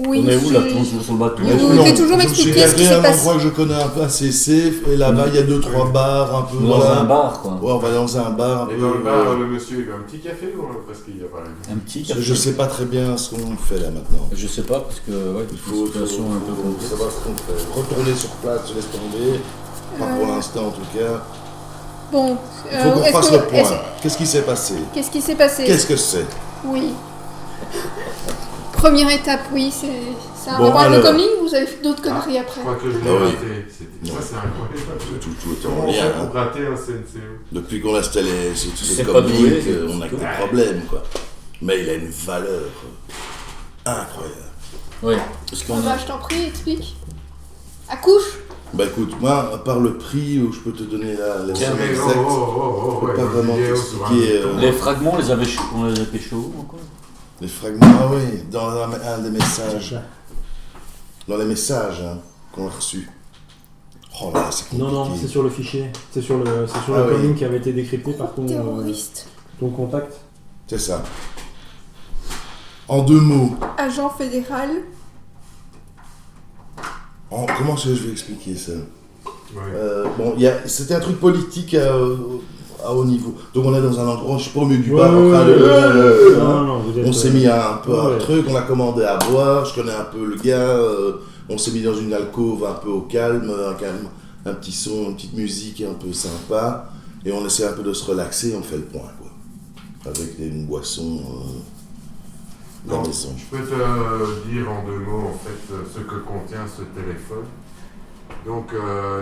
Oui, On est où là, je- toujours sur le bateau? Vous Non, devez toujours je me m'expliquer suis ce qui garé s'est à un passé. endroit que je connais un peu assez safe, et là-bas il y a 2-3 bars un peu. Dans voilà. un bar, quoi. Ouais, on va dans un bar un Et peu. dans le bar, le monsieur, il veut un petit café ou parce qu'il y a pas Un petit Parce que café. je sais pas très bien ce qu'on fait là maintenant. Je sais pas, parce que, ouais, Il c'est faut, une situation un peu complexe. savoir ce qu'on fait. Retourner sur place, je laisse tomber. Pas pour l'instant en tout cas. Bon, Il faut qu'on est-ce fasse que- le point. est-ce- Qu'est-ce qui s'est passé? Qu'est-ce qui s'est passé? Qu'est-ce que c'est? Oui. Première étape, oui, c'est un Bon, rapport avec le alors. coming, vous avez fait d'autres conneries après. Je crois que je l'ai Ah oui. raté. Ça, c'est incroyable. Tout est Comment en on fait lien. pour Hein. rater un CNCO? Depuis qu'on a installé ce C'est truc pas comme doué, Link, c'est- on a que des problèmes quoi. Mais il a une valeur incroyable. Oui, parce qu'on Bah, a... je t'en prie, explique. Accouche. Bah écoute, moi, à part le prix où je peux te donner la Tiens, somme Mais exacte, oh, je peux ouais, pas une vraiment vidéo sur un t'expliquer mouton. Les fragments, on les a pécho ou quoi? les fragments. Ah oui, dans un des messages. Dans les messages hein, qu'on a reçus. Oh là, c'est compliqué. Non, c'est sur le fichier. C'est sur le Ah oui. coming qui avait été décrypté par Terroriste. ton contact. C'est ça. En 2 mots, Agent fédéral. comment est-ce que je vais expliquer ça? Ouais. Bon, c'était un truc politique à haut niveau. Donc on est dans un endroit, je sais pas, au milieu du Ouais, bar, en train de... Non, vous êtes, On s'est mis un peu à un ouais. truc, on a commandé à boire, je connais un peu le gars, on s'est mis dans une alcôve un peu au calme, un petit son, une petite musique un peu sympa, et on essaie un peu de se relaxer, on fait le point, quoi. Avec une boisson de la Non, maison. je peux te dire en 2 mots en fait ce que contient ce téléphone. Donc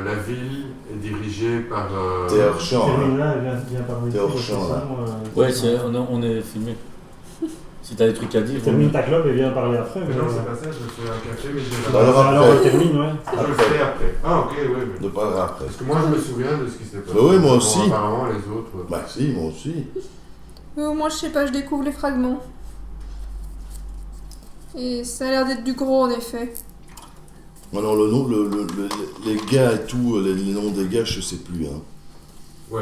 la ville est dirigée par... T'es hors champ, hein. Termine là, viens par T'es hors champ, là. Ouais, on est filmé. Si t'as des trucs à dire... Termine ta clope et viens parler après. Mais non, c'est pas ça, je fais un café, mais j'ai... Alors, après. Termine, ouais. Je le ferai après. Ah ok, oui, mais... De parler après. Parce que moi je me souviens de ce qui s'est passé. Bah oui, moi Bon, aussi. Apparemment les autres... Bah si, moi aussi. Moi, je sais pas, je découvre les fragments. Et ça a l'air d'être du gros, en effet. Maintenant, le nom, les gars et tout, les noms des gars, je sais plus, hein. Ouais,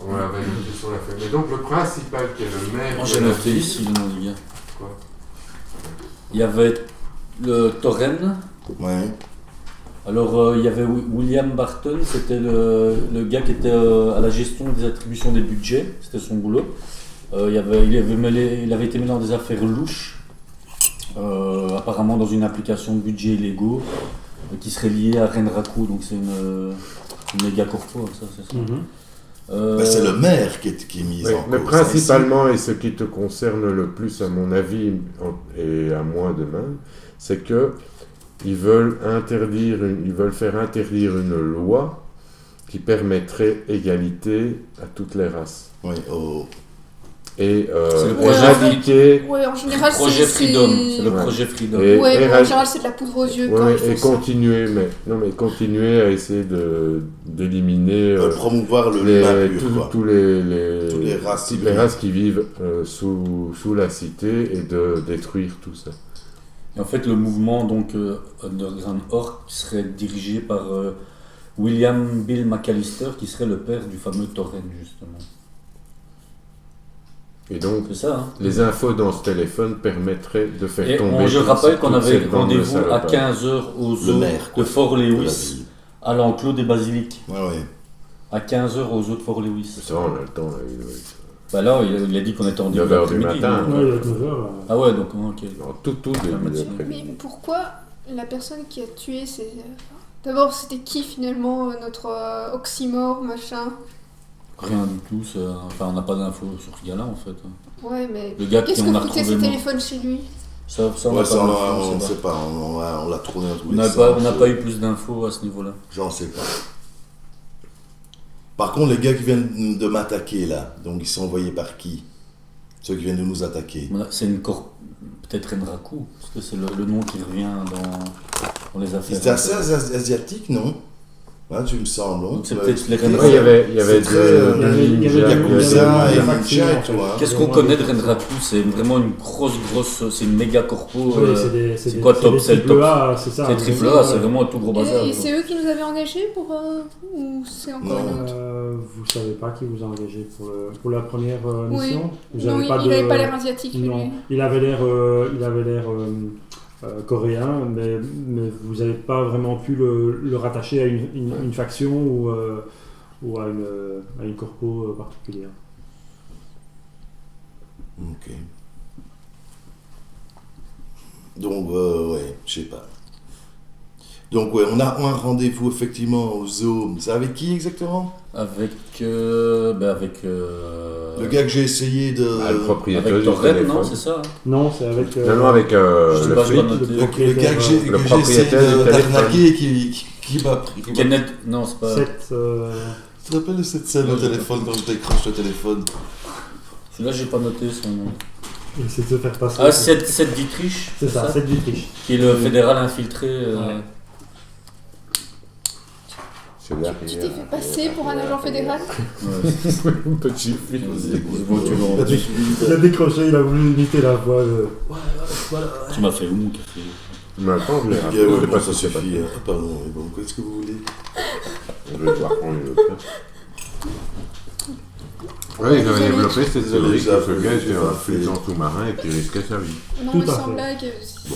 on l'avait noté sur la feuille. Mais donc le principal qui est le maire... Moi de j'ai la noté ville- ici le nom du gars. Quoi? Il y avait le Torren. Ouais. Alors il y avait William Barton, c'était le gars qui était à la gestion des attributions des budgets, c'était son boulot. Il avait été mêlé dans des affaires louches, apparemment dans une application de budget illégaux qui serait liée à Renraku, donc c'est une méga corpo, ça c'est ça. Bah, c'est le maire qui est mis Oui, en mais cause. principalement, et ce qui te concerne le plus, à mon avis, et à moi de même, c'est que ils veulent faire interdire une loi qui permettrait égalité à toutes les races. Oui, Et C'est le projet projet indiqué. Ouais, en général, Projet Freedom, c'est le Ouais. projet Freedom. Et- Ouais, bon, en RH général, c'est de la poudre aux yeux quand Ouais, ils font et ça. continuer à essayer d'éliminer promouvoir l'humain pur, quoi. tous Toutes les races toutes les races qui vivent sous la cité et de détruire tout ça. Et en fait, le mouvement donc Underground Org serait dirigé par William Bill McAllister, qui serait le père du fameux Torren, justement. Et donc, C'est ça, hein. les infos dans ce téléphone permettraient de faire Et tomber. je rappelle qu'on toute avait cette bande de rendez-vous à salopards. 15h aux Le eaux maire, de Fort de la Lewis, ville. à l'enclos des Basiliques. Ouais. À 15h aux eaux de Fort Lewis. Ça, on a le temps. Là, Bah là, il a dit qu'on était en début 9h du d'après-midi. matin. donc, Ouais, il est 9h. Ah ouais, donc ok. Non, tout début matinée. d'après-midi. Mais pourquoi la personne qui a tué c'est d'abord c'était qui finalement notre oxymore machin. Rien du tout, enfin on n'a pas d'infos sur ce gars-là en fait. Ouais mais Le gars qui qu'est-ce on a que foutait retrouvé ce mort. téléphone chez lui? Ça on Ouais, n'a ça, pas on d'infos, ne on sait sait pas. pas. On l'a tourné dans tous On les n'a sens. pas eu plus d'infos à ce niveau-là. J'en sais pas. Par contre, les gars qui viennent de m'attaquer là, donc ils sont envoyés par qui? Ceux qui viennent de nous attaquer. C'est peut-être Renraku, parce que c'est le nom qui revient dans les affaires. C'est assez asiatique, non? Hein, tu me sembles. Donc c'est Tu peut-être m'as les expliqué. Ouais, il y avait C'est très, il y avait Yakuza des et factions, Ninja en et fait. tout. Hein. Qu'est-ce qu'on connaît de Renraku? C'est vraiment une grosse, c'est une méga corpo. Ouais, c'est quoi top? C'est le top. triple A, c'est ça. C'est triple A, c'est vraiment un tout gros bazar. Et c'est eux qui nous avaient engagés pour ou c'est encore Non. une autre? Vous savez pas qui vous a engagé pour la première Oui. mission? Vous Non, avez il n'avait pas l'air asiatique lui. Non, il avait l'air coréen, mais vous n'avez pas vraiment pu le rattacher à une faction ou à une corpo particulière. Ok. Donc, ouais, je sais pas. Donc, ouais, on a un rendez-vous effectivement au zoo. C'est avec qui exactement? Avec. Le gars que j'ai essayé de. Ah, le propriétaire Avec du Torren, téléphone. non, c'est ça hein. Non, c'est avec. Non, avec Je sais le pas, je dois flic. noter. Le gars que j'ai le essayé propriétaire du d'arnaquer et qui m'a pris. Kenneth, non, c'est pas. Tu te rappelles de cette scène au téléphone quand je décroche le téléphone? Celui-là, j'ai pas noté son nom. Il essaie de se faire passer. Ah, Seth Dietrich. C'est ça, c'est Dietrich. Qui est le fédéral infiltré. Ouais. C'est là Tu t'es fait passer pour un agent fédéral? un petit flic. Il a décroché, il a voulu imiter la voix. Tu m'as fait où mon café? Mais attends, Ouais, je ouais, sais pas ça si c'est pas suffit. Pardon, mais bon, qu'est-ce que vous voulez? On veut voir prendre une autre place. Oui, ils avaient développé cette théorie que ce gars était un flic en sous-marin et qui risquait sa vie. Non, Tout mais à sans fait. blague,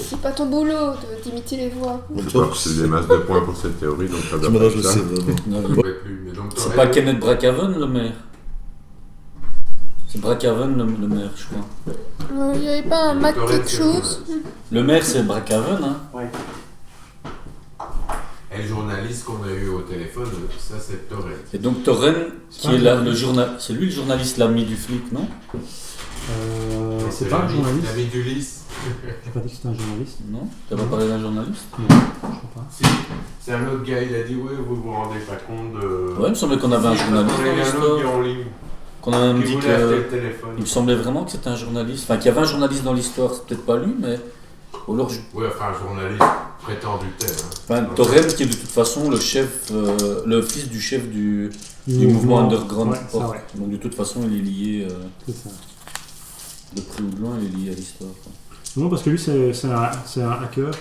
c'est pas ton boulot d'imiter les voix. Je crois que c'est des masses de points pour cette théorie, donc ça doit pas Maintenant, être je ça. sais vraiment. Non, Je pourrais plus, mais donc, C'est t'aurais- pas Kenneth Bracaven le maire? C'est Bracaven le maire, je crois. Il n'y avait pas un Mac T'aurais quelque été chose? Le maire, c'est Bracaven, hein? Et le journaliste qu'on a eu au téléphone, ça c'est Torres. Et donc Torren, qui est là, le journaliste. C'est lui le journaliste, l'ami du flic, non? C'est pas un journaliste. L'ami d'Ulysse. J'ai pas dit que c'était un journaliste. Non? T'as pas parlé d'un journaliste? Non, je crois pas. Si, c'est un autre gars, il a dit, oui, vous vous rendez pas compte de... Ouais, il me semblait qu'on avait un journaliste Il y dans a un autre l'histoire. gars en ligne Qu'on a même qui dit voulait acheter que. le téléphone. Il me semblait vraiment que c'était un journaliste. Enfin, qu'il y avait un journaliste dans l'histoire, c'est peut-être pas lui, mais. Ou alors, Oui, enfin, un journaliste prétendu tel. Hein. Enfin, Torren, qui est de toute façon le chef, le fils du chef du mouvement Underground Ouais, ça, Org. ouais, Donc, de toute façon, il est lié, c'est ça. de près ou de loin, il est lié à l'histoire. quoi. Non, parce que lui, c'est un hacker.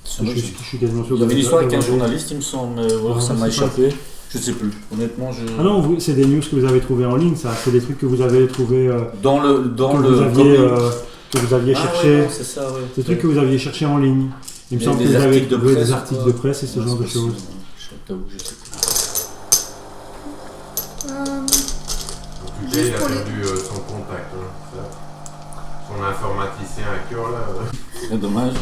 Je suis quasiment sûr Il y avait une histoire avec un d'avoir- journaliste, il me semble, mais alors Non, ça je m'a sais pas. échappé. Je sais plus. Honnêtement, je. Ah non, c'est des news que vous avez trouvées en ligne, ça. C'est des trucs que vous avez trouvés, Dans le. que vous aviez Ah cherché. ouais, non, c'est ça, ouais. Des trucs que vous aviez cherché en ligne. Il me semble que vous avez trouvé des articles de presse et ce genre de choses. Je t'avoue, je sais plus. Donc, Juste il a pour les- perdu son contact. Hein, ça. Son informaticien hacker, là. C'est dommage.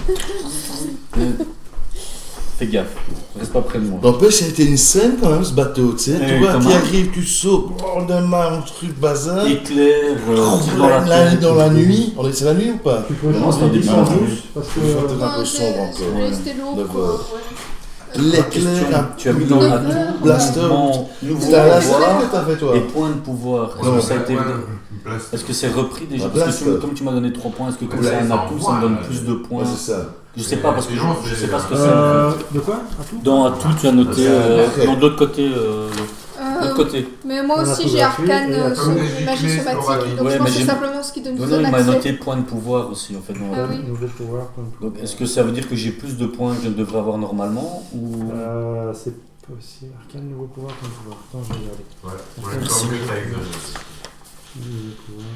Fais gaffe, reste pas près de moi. N'empêche, ça a été une scène quand même, ce bateau, tu sais. Eh Tu oui, vois, comment tu arrives, tu sautes, bord de main, un truc bazar. Éclair, Dans la nuit. C'est la nuit ou pas? Tu pouvais Non, c'est un changer début sans de douce parce que. Un peu Non, sombre encore. c'était l'eau, 9 quoi. heures. Ouais. l'éclair, Tu as mis dans la Blaster. nouveau C'était un laser pouvoir que t'as fait toi. et point de pouvoir. Est-ce Non, que ça a été... Blaster. Est-ce que c'est repris déjà? Un Parce que blaster. comme tu m'as donné 3 points, est-ce que comme Là, c'est un ça atout, ça me donne envoie, plus de points? Ouais, c'est ça. Je sais pas parce que je sais pas ce que c'est. De quoi? À tout Dans atout, tu as noté non, de l'autre côté. De l'autre côté. Mais moi On a aussi tout j'ai gratuit, arcane, et la magie somatique. Donc Ouais, je pense mais que c'est j'ai- simplement ce qui donne Non, zone il m'a accès. noté point de pouvoir aussi en fait. dans- Ah oui. Nouveau pouvoir. Donc est-ce que ça veut dire que j'ai plus de points que je ne devrais avoir normalement ou... C'est possible. Arcane, nouveau pouvoir, point de pouvoir. Attends, je vais regarder. Ouais, on est encore mieux avec Exodus. Nouveau pouvoir.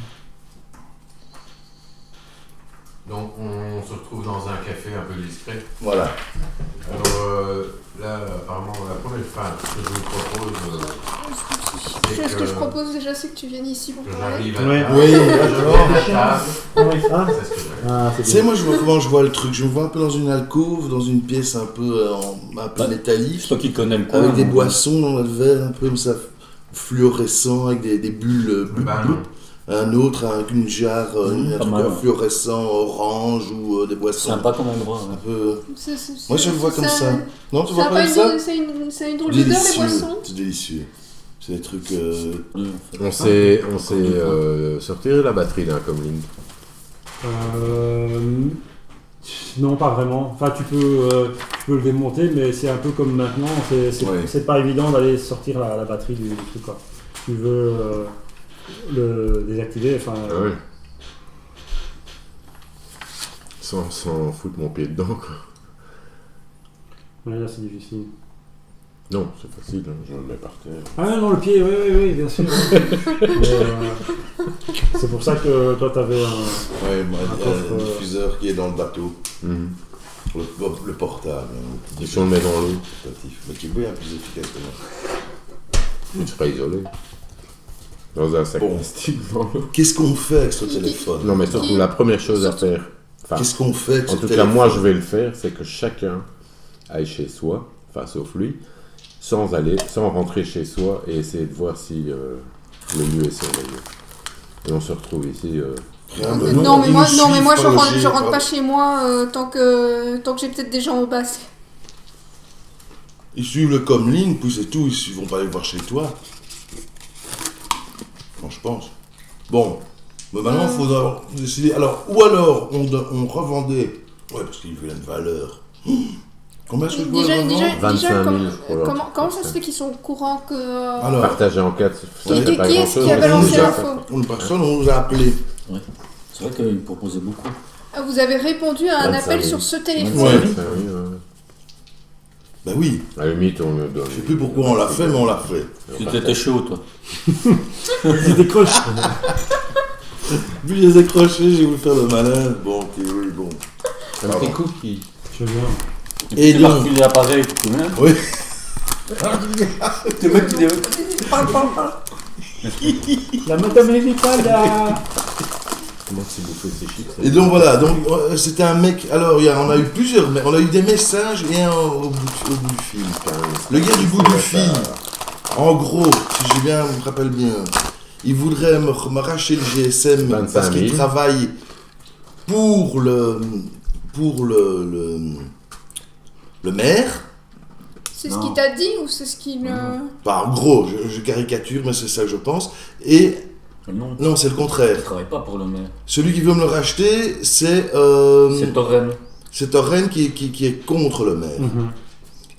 Donc on se retrouve dans un café un peu discret. Voilà. Alors là, apparemment, la première phase que je vous propose, Ce que je propose déjà, c'est que tu viennes ici pour que parler. j'arrive à Ouais. table. Oui, Je viens à table, Ah, c'est ce que je fais. ah, c'est Tu sais, bien. moi, je vois comment je vois le truc. Je me vois un peu dans une alcôve, dans une pièce un peu, un peu C'est métallique, toi qui connais le coin. avec des donc, boissons dans le verre, un peu comme ça, fluorescent, avec des bulles, bloup, Bah bloup. non. Un autre avec une jarre, un pas truc mal, ouais. fluorescent, orange ou des boissons. Sympa comme endroit. Un Ouais. peu... C'est- Moi, je le vois comme ça. Non, tu vois Ça a pas pas comme ça? c'est une drôle d'odeur, les Délicieux. boissons. C'est délicieux. C'est des trucs... On sait sortir la batterie d'un comlink. Non, pas vraiment. Enfin, tu peux le démonter, mais c'est un peu comme maintenant. Ouais. C'est pas évident d'aller sortir la batterie du truc, quoi. Tu veux le désactiver, enfin. Ah ouais. Sans foutre mon pied dedans, quoi. Ouais, là, c'est difficile. Non, c'est facile, hein, je le mets par terre. Ah non, le pied, oui, bien sûr. Mais, c'est pour ça que toi, t'avais un. Ouais, moi, il y a coffre, un diffuseur qui est dans le bateau. Mhm. Le portable. Et si on le met dans l'eau, Portatif. Mais qui est bien plus efficace que moi. il sera isolé. Dans un sac Bon. plastique dans l'eau. Qu'est-ce qu'on fait avec ce téléphone? Non, mais surtout, la première chose à faire, enfin, Qu'est-ce qu'on fait avec en ce tout cas, téléphone? moi, je vais le faire, c'est que chacun aille chez soi, enfin, sauf lui, sans rentrer chez soi et essayer de voir si le lieu est surveillé. Et on se retrouve ici. Rien de- Non, mais ils moi, nous non, mais suivent moi par je le rentre, G, je rentre quoi. pas chez moi tant que j'ai peut-être des gens au basque. Ils suivent le comlink, puis c'est tout. Ils vont pas aller voir chez toi. Bon, je pense. Bon. Mais maintenant, il faudra décider. Alors, ou alors, on revendait. Ouais, parce qu'il veut une valeur. Combien est-ce que je dois le revendre? 25 000, je crois. comment ça se fait qu'ils sont au courant que. Alors, Partagé en 4, ça Qui- fait pas qui est-ce grand-chose. qui a mais balancé c'est déjà l'info ça. une personne, on nous a appelé. C'est vrai qu'il proposait beaucoup. Vous avez répondu à un 25 appel 000. sur ce téléphone. Ouais. Ça, oui, ouais. Ben oui. À la limite, on le donne. Je sais plus pourquoi on l'a fait, mais on l'a fait. Tu étais chaud, toi. Ils décrochent. Vu les accrochés, j'ai voulu faire le malin. Bon, ok, oui, bon. Un petit cookie. Je viens. Et tu donc- marques l'appareil, tu te souviens? Oui. Tu mets, tu dis- La mathématique, là. Comment c'est bouffé ces chips? Et donc voilà, donc c'était un mec. Alors on a eu plusieurs, mais on a eu des messages et un au bout du fil. Le gars du bout du fil, en gros, si j'ai bien, me rappelle bien, il voudrait m'arracher le GSM 25 parce qu'il 000. travaille pour le maire. C'est ce Non. qu'il t'a dit ou c'est ce qu'il. Bah, en gros, je caricature, mais c'est ça que je pense. Et Non, non, c'est le il contraire. travaille pas pour le maire. Celui qui veut me le racheter, c'est C'est Torren. c'est Torren qui est contre le maire. Mhm.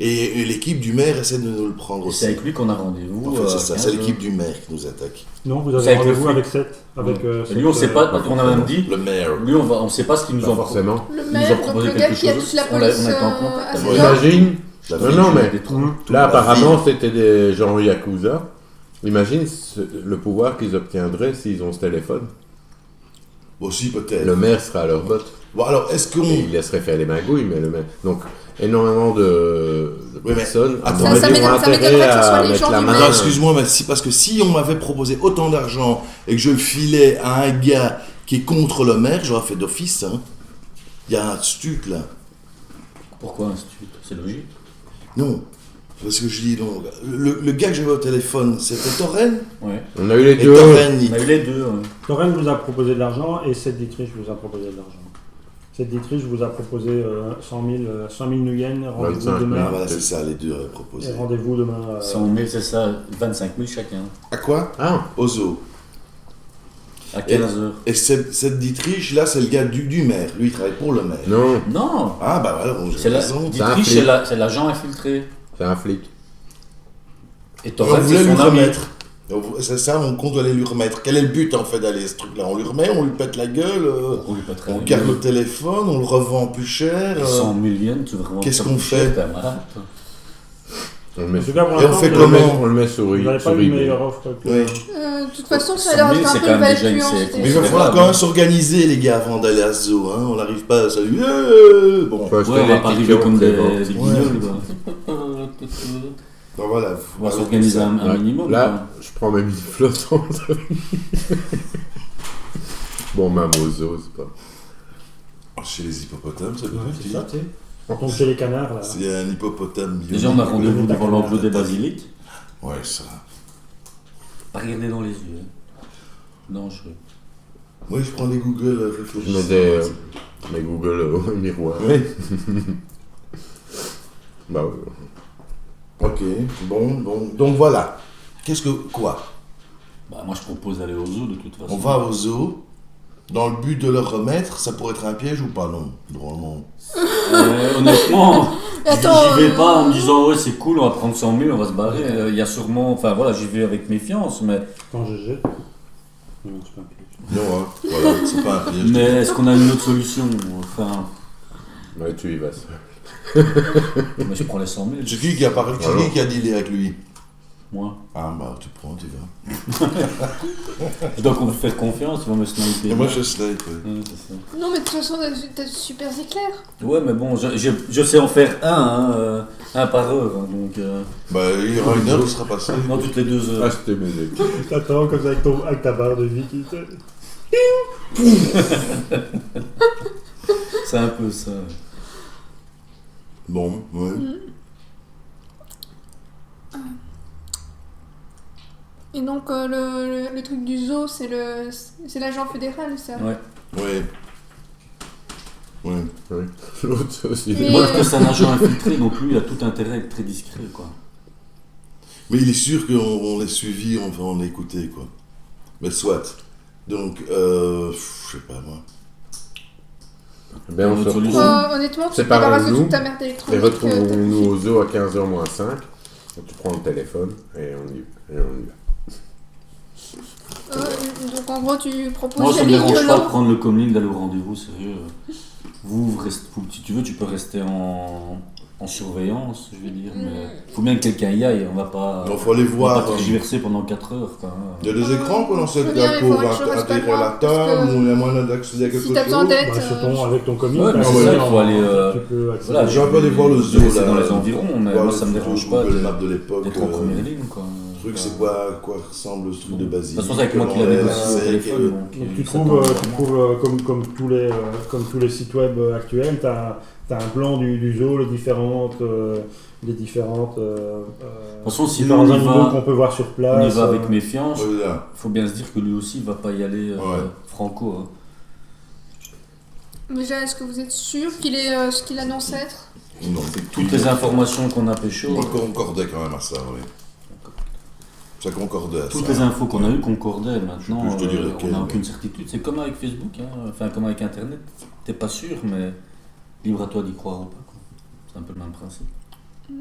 Et l'équipe du maire essaie de nous le prendre C'est aussi. avec lui qu'on a rendez-vous. En fait, c'est ça, 15 c'est l'équipe du maire qui nous attaque. Non, vous C'est avez avec le rendez-vous flic. avec 7. Avec, Lui, on sait pas, on a même dit. Le maire. Lui, on sait pas ce qu'ils nous Pas ont forcément. Le nous ont maire, donc proposé le gars quelque qui a chose. toute la On l'a- police on a été en à contact. ses Ouais. ordres. Imagine. La Non, ville, non, mais des trucs. là, la apparemment, ville. c'était des gens Yakuza. Imagine le pouvoir qu'ils obtiendraient s'ils ont ce téléphone. Aussi peut-être. Le maire serait à leur botte. Bon, alors, est-ce qu'on... Et il laisserait faire les magouilles, mais le maire. Donc, énormément de mais personnes. attends, à mon ça avis, ont m'étonnerait que ce intérêt soit à les mettre gens la du main. maire. Non, excuse-moi, mais parce que si on m'avait proposé autant d'argent et que je le filais à un gars qui est contre le maire, j'aurais fait d'office, hein. Il y a un stuc, là. Pourquoi un stup? C'est logique. Non. Parce que je dis, non. Le gars que j'avais au téléphone, c'était Torren. Ouais. On a eu les Et deux. Torren, On a eu les deux. Ouais. Torren vous a proposé de l'argent et 7 Dietrich vous a proposé de l'argent. Cette Dietrich vous a proposé 100 000 nuyen. Rendez-vous 25 000. demain. Ah, voilà, c'est ça, les deux proposés. Et rendez-vous demain. 100 000, c'est ça, 25 000 chacun. À quoi? Ah, Au zoo. À 15h. Et cette Dietrich, là, c'est le gars du maire. Lui, il travaille pour le maire. non, Non, Ah, bah voilà, bon, c'est j'ai la, raison. Dietrich, flic. c'est l'agent infiltré. c'est un flic. Et On Torres, voulait c'est lui son ami. remettre. C'est ça, on compte aller lui remettre. Quel est le but, en fait, d'aller ce truc-là? On lui remet, on lui pète la gueule, On lui pèterait on la garde gueule. le téléphone, on le revend plus cher. 100 000 yens, tu veux vraiment Qu'est-ce ça qu'on plus cher, fait? t'es un malade, toi. On le met, En tout cas, pour Et on l'instant, fait vous comment avez- on le met sur Vous n'avez pas sur eu une eBay. meilleure offre que. Oui. De toute façon, ça a 100 l'air 000, d'être un c'est peu quand une même déjà une value. série. Mais il va falloir quand même s'organiser, les gars, avant d'aller à ce zoo. Hein. On n'arrive pas à saluer. Bon, Faut acheter Ouais, on des va pas arriver tickets comme en des pré-vente. guignols, quoi. donc voilà. On va s'organiser un Ouais. minimum. Là, je prends ma mini flottante. Bon, même aux zoo, c'est pas. Chez les hippopotames, ça peut Ouais, être c'est dit. ça, tu sais. On tombe chez les canards, là. C'est un hippopotame bionique. Déjà, on a rendez-vous devant l'enclos des basiliques. Ouais, ça. Pas regarder dans les yeux. Hein. Dangereux. Moi, je prends les Google Je mets réfléchissants. mes Google au miroir. Oui. Bah ouais. Ok, bon. Donc voilà. Quoi? Bah, moi, je propose d'aller au zoo de toute façon. On va au zoo. Dans le but de le remettre, ça pourrait être un piège ou pas? Non, drôlement. Honnêtement, Attends, j'y vais pas en me disant ouais c'est cool, on va prendre 100 000, on va se barrer. Il y a sûrement, enfin voilà, j'y vais avec méfiance, mais Quand je jette. Non, c'est pas un piège. Non, hein, voilà, c'est pas un piège. mais est-ce qu'on a une autre solution? Enfin, Ouais, tu y vas. Ça. moi je prends les 100 000. C'est qui qui a parlé? C'est Alors. qui a dealé avec lui? Moi, Ah bah, tu prends, tu vas. je dois faire confiance, ils vont me sniper. Et moi, je snipe. C'est ça. non, mais de toute façon, t'as super éclair. Ouais, mais bon, je sais en faire un par heure, hein, donc Bah, il y aura une heure, il sera passé. non toutes les 2 heures. Ah, c'était musique. T'attends comme ça avec ta barre de vie qui te. C'est un peu ça. Bon, ouais. Et donc, le truc du zoo, c'est l'agent fédéral, ça. Ouais. Ouais. Ouais. Oui. L'autre aussi. Mais- Moi, que c'est un agent infiltré, donc lui, il a tout intérêt à être très discret, quoi. Mais il est sûr qu'on est suivi, on est écouté, quoi. Mais soit. Donc, je sais pas, moi. Ben, on se Notre retrouve. solution. Honnêtement, tu te Séparons-nous débarrasses de toute ta merde Et électronique. retrouvons-nous au zoo à 15h moins 5. Donc, tu prends le téléphone et on y va. Donc en gros, tu proposes Moi, ça me d'aller dérange pas de violent. prendre le comlink, d'aller au rendez-vous, sérieux. Si tu veux, tu peux rester en surveillance, je veux dire, mais il faut bien que quelqu'un y aille, on va pas, Il faut aller on va voir. pas tergiverser pendant 4 heures, quoi. Il y a des écrans qu'on Je veux cette bien, mais pour faudrait que je reste pas intégrer à la loin, parce table, que ou il y a moyen d'accéder à quelque si chose. t'as besoin d'aide, Bah, surtout avec ton comique. Ouais, mais c'est ça, il faut aller, Tu peux accéder. Voilà, J'ai un peu aller voir le zoo, c'est là. dans les environs, mais Voir moi le ça me photo dérange pas Google Maps de l'époque. d'être en première ligne, quoi. Le truc, c'est quoi ressemble ce truc de De basique. toute façon, c'est avec moi qu'il a négocié au téléphone. Donc tu ça trouves, tombe comme tous les sites web actuels, tu as un plan du zoo, les différentes façon, si différents on y animaux va- qu'on peut voir sur On place. y va avec méfiance. Voilà. Il faut bien se dire que lui aussi, il va pas y aller Ouais. franco. Hein. déjà, est-ce que vous êtes sûr qu'il est ce qu'il annonce être? Non. Toutes les informations qu'on a pécho, On concordait quand même à ça, oui. Ça concordait à toutes ça. les infos qu'on a eues concordaient. Maintenant, Je peux te dire on lequel, n'a mais- aucune certitude. C'est comme avec Facebook, hein. Enfin comme avec Internet. T'es pas sûr, mais libre à toi d'y croire ou pas, quoi. C'est un peu le même principe.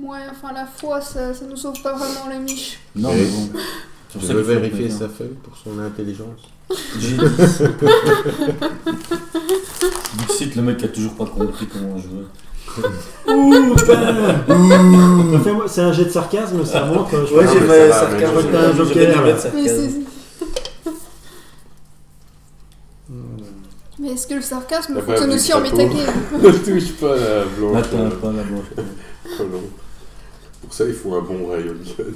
Ouais, enfin, la foi, ça nous sauve pas vraiment la miche. Non, Et mais bon. C'est Tu pour ça veux qu'il faut vérifier être sa feuille pour son intelligence? J'ai dit ça. Dixit, le mec qui a toujours pas compris comment jouer. Fais-moi- C'est un jet de sarcasme, ça montre. Je Ouais, pense j'ai que fait ça va, mais je- un joker, là. Mais est-ce que le sarcasme T'as pas fonctionne vu aussi en le chapeau métagame? Ne touche pas la blanche. N'atteins pas la blanche. colon. Pour ça, il faut un bon rayon de jeune.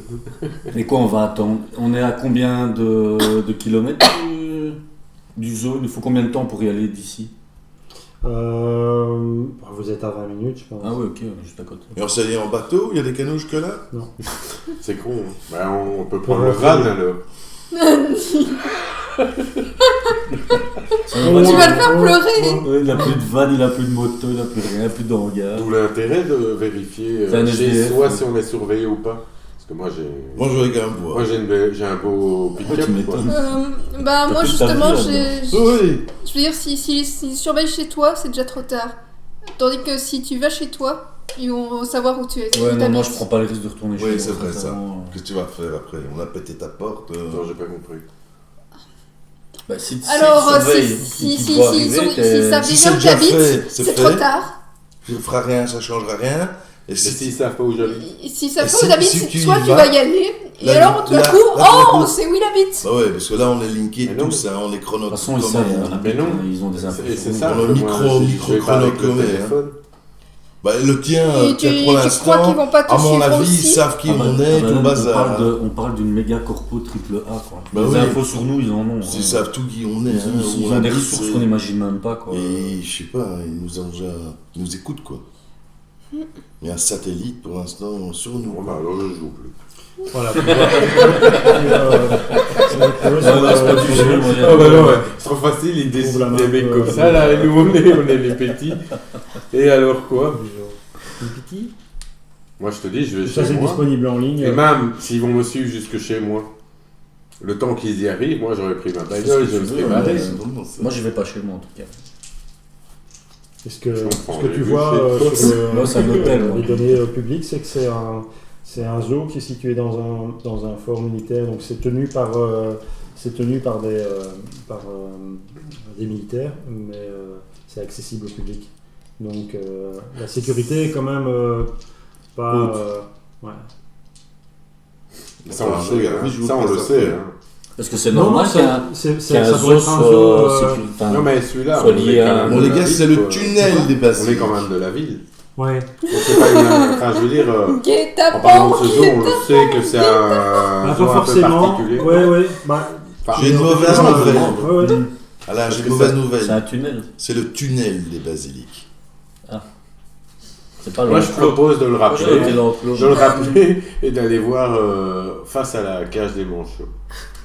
Et quoi, on va attendre? On est à combien de kilomètres du zoo? Il nous faut combien de temps pour y aller d'ici? Vous êtes à 20 minutes, je pense. Ah oui, ok, juste à côté. Et on s'est allé en bateau, il y a des canaux jusque-là? C'est con. Hein. Ben, on peut Pour prendre le rentrer. van alors. Tu vas le faire pleurer. Ouais, il n'a plus de van, il n'a plus de moto, il n'a plus rien, plus d'hangar. D'où l'intérêt de vérifier C'est un chez SDF, soi ouais. si on est surveillé ou pas. Parce que moi Moi, je vais quand même voir. j'ai un beau Ouais, pick-up. tu m'étonnes. Bah moi toute ta justement, vie, Oui, je veux dire, s'ils surveillent chez toi, c'est déjà trop tard. Tandis que si tu vas chez toi, ils vont savoir où tu es. Ouais, où non, t'habites. moi je prends pas le risque de retourner chez moi. oui, c'est vrai ça. sincèrement. Qu'est-ce que tu vas faire après? On a pété ta porte. Non, j'ai pas compris. Bah, si Alors, tu surveilles, s'ils tu dois arriver, savent Si déjà c'est où tu déjà habites, fait, c'est c'est trop fait. tard. Tu ne feras rien, ça ne changera rien. Et Et si s'ils savent pas où j'habite? S'ils savent Et pas où si- tu habites, si tu y soit tu vas, vas y aller, et là, alors tout à là, coup, là, tout à on coup- sait où il habite. Bah ouais, parce que là, on est linkés Mais non, tous, hein, on est chrono. De toute façon, ils savent, Mais non. ils ont des infos. Et c'est sur ça, nous. Dans le que moi, micro je vais pas avec le chrono-comé, téléphone. Bah, le tien, Et tu pour crois qu'ils l'instant, vont pas te à mon suivre avis, ils aussi? savent qui Ah bah, on est, bah, tout le on bazar. parle hein. on parle d'une méga corpo triple A, quoi. Bah les oui. infos sur nous, ils en ont. Ils savent tout qui on est. Ils, hein, ils où ont on des habite, ressources c'est- qu'on n'imagine même pas, quoi. Et je sais pas, ils nous ont déjà. Ils nous écoutent, quoi. Il y a un satellite pour l'instant sur nous. Bon, bah, alors je joue plus. Voilà. Pour voir- ça va être heureux, ça Ouais, va ouais, c'est pas être- du jeu, moi, Oh bah non, ouais. C'est trop facile, ils Ouvre la décident main, des mecs comme ouais. ça, là, et nous on est les petits. Et alors quoi? Une petite. Moi je te dis, je vais Ça, chez c'est moi. disponible en ligne. Et même s'ils vont me suivre jusque chez moi, le temps qu'ils y arrivent, moi j'aurais pris ma bagnole, je me serais veux, barré. Moi, je vais pas chez moi, en tout cas. Est-ce que, Je comprends, ce que j'ai tu vu vois chez sur Là, c'est un hôtel, moi. les données publiques, c'est que c'est un zoo qui est situé dans un fort militaire. Donc c'est tenu par des militaires, mais c'est accessible au public. Donc la sécurité est quand même pas... ouais. Ça on le sait, hein. Ça on le sait. Hein. Parce que c'est Non, normal ça- qu'un c'est- qu'un ça pourrait zoo être un zoo... soit... enfin, Non mais celui-là, soit on lié est à- quand même Bon, de les la gars, ville, c'est le quoi. tunnel des On est basiliques. quand même de la ville. Ouais. Donc c'est pas une... Enfin je veux dire, en parlant de ce zoo, on le sait que c'est un zoo pas un peu forcément. particulier. Ouais, ouais. Bah, Enfin, J'ai une mauvaise non, nouvelle. ouais, ouais. Alain, j'ai que une mauvaise ça- c'est nouvelle. un tunnel. C'est le tunnel des basiliques. C'est pas Moi je propose de le Moi, j'aurais été rappeler. l'enclos. De le rappeler et d'aller voir face à la cage des manchots.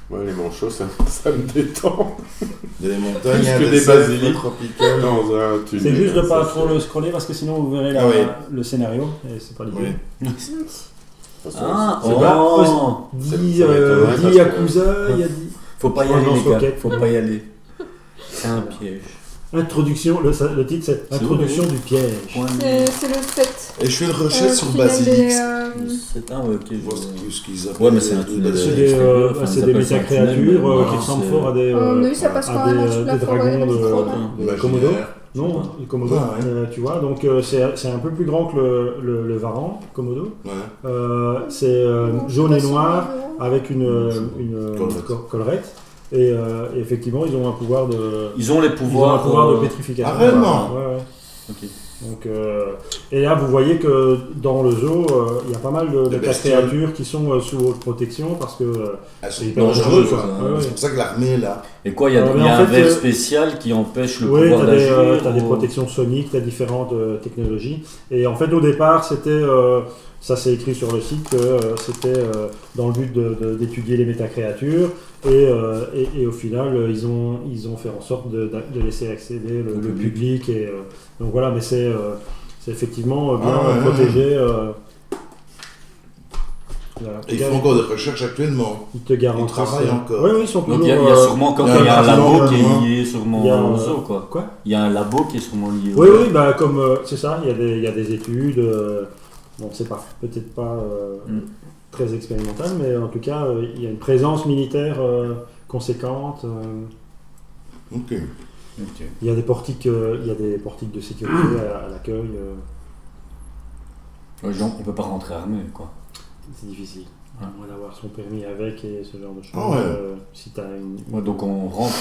Moi, les manchots, ça me détend. Il y a des montagnes, Plus il y a que des des cercles basiliques. tropicales. Dans un tunnel. C'est juste de pas Ça, trop c'est- le scroller parce que sinon vous verrez Ah oui. le scénario et c'est pas l'idée. Oui. de toute façon, Ah, C'est oh pas- Ça 10 m'étonnerait parce que- Yakuza, il y a 10. Faut pas y Ouais, aller, non, les gars. Socket. Faut pas y aller. C'est un piège. Introduction, le titre c'est C'est Introduction du piège. Point de- C'est le fait. Et je fais une recherche sur tunnel basilique. des, C'est un, ouais, ok. Je vois je- ce qu'ils appellent. Ouais, mais c'est un les tunnel. C'est basiliques. des, Enfin, c'est ils des appellent ça un méta-créatures tunnel, mais qui non, ressemblent c'est- fort à des, oui, ça passe quand à même des, au-dessus de la des forêt. dragons la petite forêt. de Komodo. Imaginaire. Non, les Komodo, Ah, ouais. tu vois. Donc c'est un peu plus grand que le Varan, Komodo. Ouais. C'est jaune et noir avec une Collerette. collerette. Et effectivement, ils ont un pouvoir de... Ils ont les Ils ont un pouvoirs. pouvoir de pétrification. Ah, réellement? Ouais, ouais. Ok. Donc, et là, vous voyez que dans le zoo, il y a pas mal de bestioles. créatures qui sont sous haute protection parce que Elles sont c'est hyper dangereux, dangereux. ça. Quoi. Ouais, Ouais, ouais. C'est pour ça que l'armée est là. Et quoi, il y a, Mais il y a en un fait, verre spécial qui empêche le Oui, pouvoir tu d'agir as des ou- protections soniques, tu as différentes technologies. Et en fait, au départ, c'était, ça c'est écrit sur le site, que c'était dans le but d'étudier les métacréatures. Et au final, ils ont fait en sorte de laisser accéder le public. Et, donc voilà, mais c'est effectivement bien Ah ouais, protégé. Voilà. Et ils font encore des recherches actuellement. Ils te garantissent. Ils travaillent encore. Oui, oui, ils sont toujours. Donc il y a sûrement quand il y a il y a un un labo bâtiment, qui est hein. lié sûrement Il y a au un- zoo, quoi. Quoi? Il y a un labo qui est sûrement lié au Oui, zoo. oui, bah, comme c'est ça, il y a des études. Bon, c'est pas peut-être pas très expérimental, mais en tout cas, il y a une présence militaire conséquente. Ok. Ok. Il y a des portiques de sécurité à l'accueil. Ouais, genre, on peut pas rentrer armé, quoi. C'est difficile. Ouais. À moins d'avoir son permis avec et ce genre de choses. Ah ouais. Si t'as une. Ouais, donc on rentre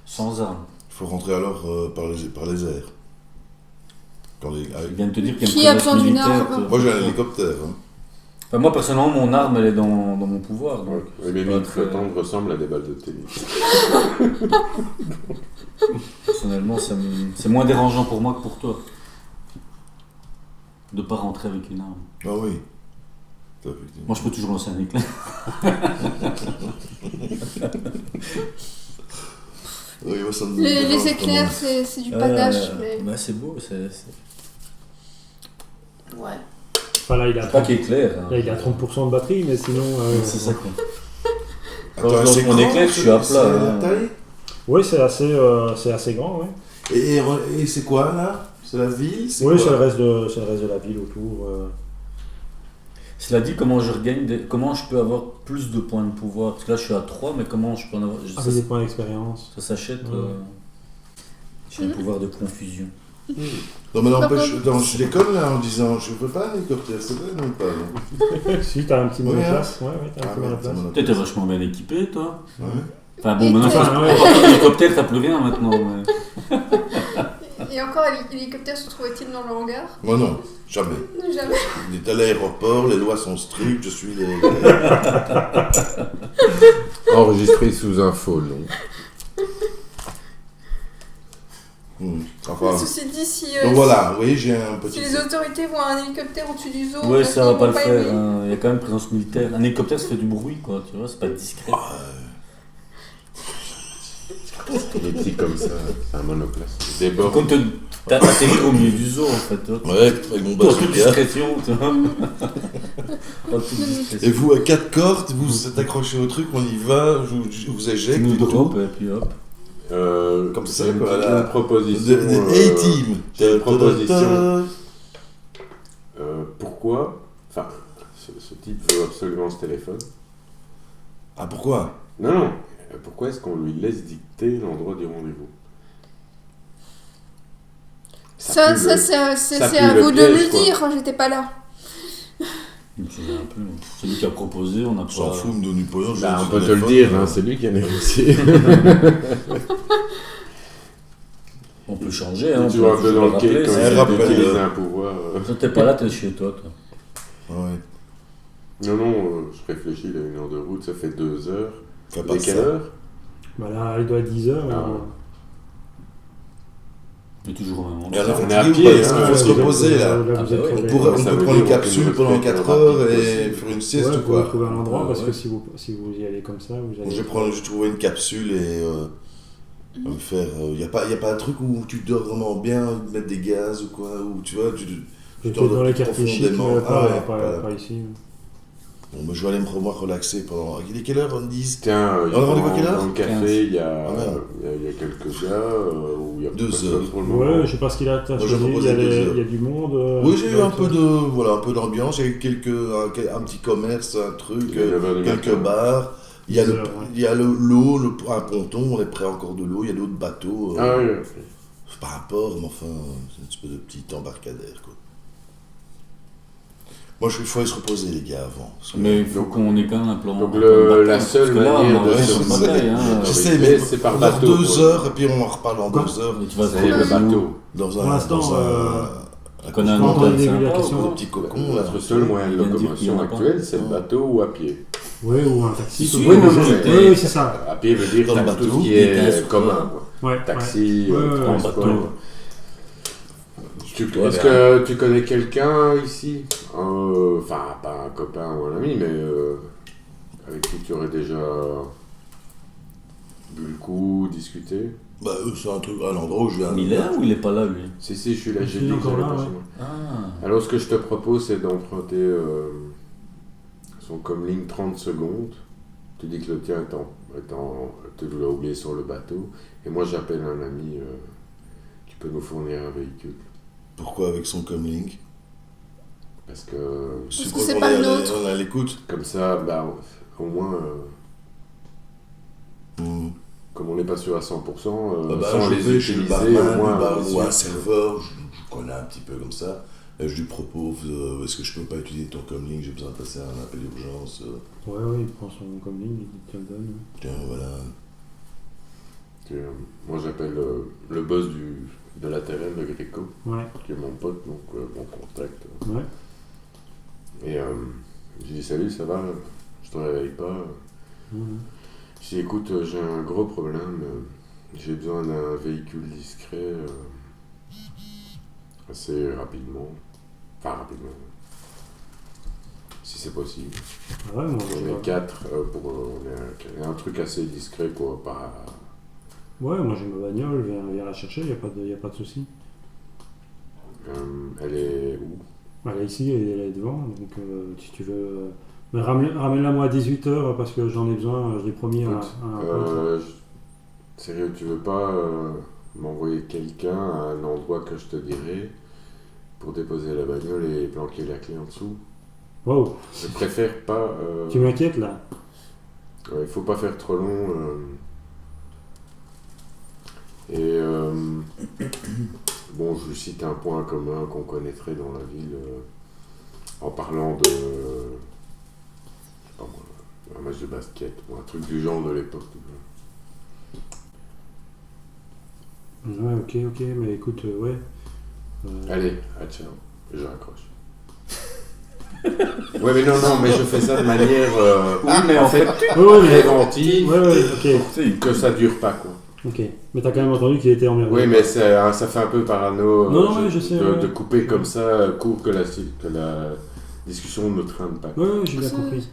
sans armes. Il faut rentrer alors par les airs. Quand les... Je avec- viens de te dire qu'il y Qui a a une besoin présence d'une militaire. arme Moi j'ai un hélicoptère. Hein. Enfin, moi, personnellement, mon arme, elle est dans mon pouvoir. Donc, Oui, mes pas mines très- flottantes ressemblent à des balles de tennis. personnellement, c'est moins dérangeant pour moi que pour toi. De pas rentrer avec une arme. Ah oui. Ça, effectivement. Moi, je peux toujours lancer un éclair. Oui, moi, ça me Les dérange éclairs, quand c'est du panache, mais... Bah, c'est beau, Ouais. Enfin, là, il a c'est pas 30%, qu'il est clair. Hein. là, il a 30% de batterie, mais sinon. C'est ça quoi. même. Quand je lance c'est mon grand, éclair, je suis à c'est plat, la hein. taille. Oui, c'est assez grand, ouais. Et c'est quoi là? C'est la ville? Oui, quoi c'est le reste de la ville autour. Cela dit, comment je regagne comment je peux avoir plus de points de pouvoir? Parce que là je suis à 3, mais comment je peux en avoir Avec des points d'expérience. ça s'achète. Ouais. J'ai un pouvoir de confusion. Non, mais n'empêche, Par je déconne là en disant je veux pas un hélicoptère, c'est vrai, non pas. Non. Si, t'as un petit Oui, monoplace. Ouais, t'as un Ah, petit ouais, monoplace. c'est mon T'es vachement bien équipé, toi. Ouais. Enfin bon, Et maintenant, toi- à partir de l'hélicoptère, t'as plus rien maintenant. Mais... Et encore, l'hélicoptère se trouvait-il dans le hangar? Moi non, jamais. Jamais. Il est à l'aéroport, les lois sont strictes, je suis les. Enregistré sous un faux nom. Enfin. Ceci dit, si, Donc voilà, oui, j'ai un si petit. les autorités voient un hélicoptère au-dessus du zoo, Ouais, ça va ils pas vont le faire. aimer. Hein. Il y a quand même présence militaire. Un hélicoptère, ça fait du bruit, quoi. Tu vois, c'est pas discret. Il est petit comme ça, c'est un monoplace. Il Par déborde. contre, t'as atterri au milieu du zoo, en fait. Toi, Ouais, avec mon Toi, toute bazooka. discrétion, tu vois. En toute discrétion. Et vous, à 4 cordes, vous êtes accroché au truc, on y va, je vous Tu éjecte nous et tout. drop, et puis hop. Comme ça, c'est une, quoi, petite- là. une proposition. Des A-Team. J'ai une proposition. Pourquoi enfin, ce type veut absolument ce téléphone. Ah, pourquoi? Non, non. Pourquoi est-ce qu'on lui laisse dicter l'endroit du rendez-vous? Ça, pue ça, le- c'est ça c'est pue à le vous de piège, le quoi. dire, j'étais pas là. C'est lui qui a proposé, on a On s'en pas. fout, me donne du pognon. Bah, on peut te le dire, hein, c'est lui qui a négocié. On peut changer, hein. Tu on vois peut un peu dans le rappeler, quai quand c'est- il rappelle, utilise un pouvoir. Toi, t'es pas là, t'es chez toi, toi. Ouais. Non, non, je réfléchis, il a 1 heure de route, ça fait 2 heures. Fais Et pas quelle ça. heure? Bah là, il doit être 10h. Ah, ouais. Il est toujours au même Et endroit. on est On est à fatigué ou pied, pas? Est-ce qu'il hein, faut se reposer là? Vous êtes Ah, bah ouais. crevé. On pourrait- Ça on veut peut prendre une dire capsule qu'on pendant respecte 4 le heures rapide et possible. faire une Ouais, sieste ou vous pouvez quoi? trouver un endroit, parce Ouais. que si vous y allez comme ça, vous allez... J'ai trouvé une capsule et me faire. Y a pas un truc où tu dors vraiment bien, mettre des gaz ou quoi, ou tu vois, tu J'étais t'endors dans les quartiers chics, profondément. mais Ah ouais, pas voilà. pas ici. Bon, bah, je vais aller me relaxer pendant. Il est quelle heure on dit? Tiens, On a rendez-vous à quelle heure? dans le café, il y a, Ah, merde. il y a quelques gars où il y a 2 personne heures. pour le moment. Ouais, je sais pas ce qu'il a Moi, j'ai choisi, proposé 2 heures. il y a du monde. Oui, j'ai eu donc, un peu un peu d'ambiance, il y a eu un petit commerce, un truc, Il est 9 heures du quelques matin. bars. Il y a 10 le, heures, ouais. il y a l'eau, un ponton, on est près encore de l'eau, il y a d'autres bateaux. Ah oui, C'est pas un port, mais enfin, c'est une espèce de petit embarcadère, quoi. Moi, il faut aller se reposer, les gars, avant. Parce que- Mais il faut qu'on ait quand même un plan. Donc un plan de bataille, la seule parce que là, manière on de est se sur une reposer, bataille, hein. Je sais, oui, mais c'est par on a bateau, 2 quoi. heures, et puis on en reparle en 2 heures. Et tu vas se C'est le reposer où? bateau. Dans Pour un, l'instant, dans Tu connais un Quand on hôtel début de la sympa question, ou un pas? petit cocon, là. Notre seul moyen de Il vient de dire qu'il y en locomotion a pas. actuel, c'est le bateau ou à pied. Ouais, ou un taxi. Si, quoi. oui, non, Oui, oui, c'est ça. À pied veut dire Dans le t'as tout bateau, ce qui des est tasses, commun. Quoi. Ouais, Taxi, Ouais, ouais, ouais, transport. bateau. Ouais, Est-ce que tu connais quelqu'un ici enfin, pas un copain ou un ami, mais avec qui tu aurais déjà bu le coup, discuté? Bah, c'est un endroit où je viens. Il est là ou il est pas là, lui? Si, je suis là, Il j'ai est dit que encore j'allais là, pas ouais. chez moi. Ah. Alors, ce que je te propose, c'est d'emprunter son comlink 30 secondes. Tu dis que le tien tu l'as oublié sur le bateau. Et moi, j'appelle un ami qui peut nous fournir un véhicule. Pourquoi avec son comlink? Parce que, que crois c'est qu'on pas est le à- nôtre. On est à l'écoute. comme ça, bah, au moins, comme on n'est pas sûr à 100%, Ah bah, sans je les vais chez le utiliser, barman au moins, ou un serveur, je connais un petit peu comme ça. Et je lui propose, est-ce que je peux pas utiliser ton comlink, j'ai besoin de passer un appel d'urgence. Ouais, ouais, il prend son comlink, il te le donne. Tiens, voilà. moi, j'appelle le boss de la terraine, le Gréco, Ouais, qui est mon pote, donc mon contact. ouais. Et j'ai dit salut, ça va, je te réveille pas. J'ai dit écoute, j'ai un gros problème, j'ai besoin d'un véhicule discret assez rapidement. Enfin, rapidement. Si c'est possible. Ah ouais, moi, On est 4 pour. On est un truc assez discret, quoi. Pas Ouais, moi j'ai ma bagnole, viens la chercher, y a pas de souci. Elle est où? Elle est ici, elle est devant, donc si tu veux. Mais ramène-la moi à 18h parce que j'en ai besoin, je l'ai promis à un Sérieux, tu veux pas m'envoyer quelqu'un à un endroit que je te dirai pour déposer la bagnole et planquer la clé en dessous? Wow, Je préfère pas. tu m'inquiètes là. Il faut pas faire trop long. Et bon, je cite un point commun qu'on connaîtrait dans la ville en parlant de. Je sais pas moi, un match de basket ou un truc du genre de l'époque. Ouais, ok, mais écoute, ouais. Allez, ciao, je raccroche. Ouais, mais non, mais je fais ça de manière. Oui, mais en fait, préventive, Ouais, ok. que ça dure pas, quoi. Ok. Mais t'as quand même entendu qu'il était emmerdé. Oui, mais ça fait un peu parano Non, je sais, de ouais. couper comme ça, court que la discussion ne traîne pas. Ouais, j'ai bien compris.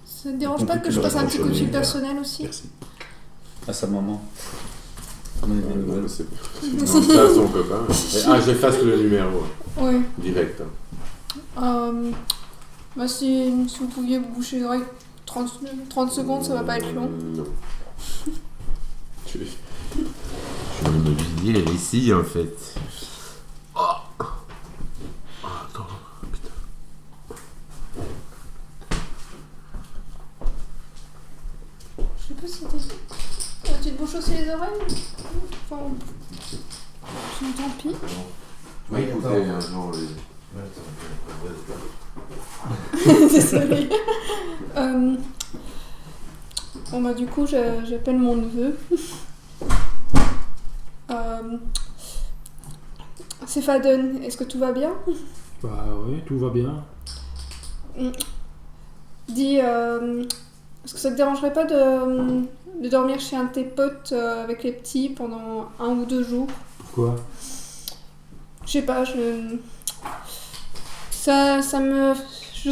Ça te dérange pas que je passe un petit coup de fil personnel aussi? Merci. à sa maman. Non, mais c'est ça, son copain. J'efface le numéro, Ouais. direct. Hein. Bah si vous pouviez vous boucher les oreilles 30 secondes, ça va pas être long. Non. Je vais me vider ici, en fait. Attends, putain. Je sais pas si tu te bouches aussi les oreilles? Enfin, tant pis. Oui, écoutez, genre, Désolée. Bon bah du coup j'appelle mon neveu. C'est Faden, est-ce que tout va bien? Bah oui, tout va bien. Dis, est-ce que ça te dérangerait pas de dormir chez un de tes potes avec les petits pendant 1 ou 2 jours? Pourquoi? Je sais pas, je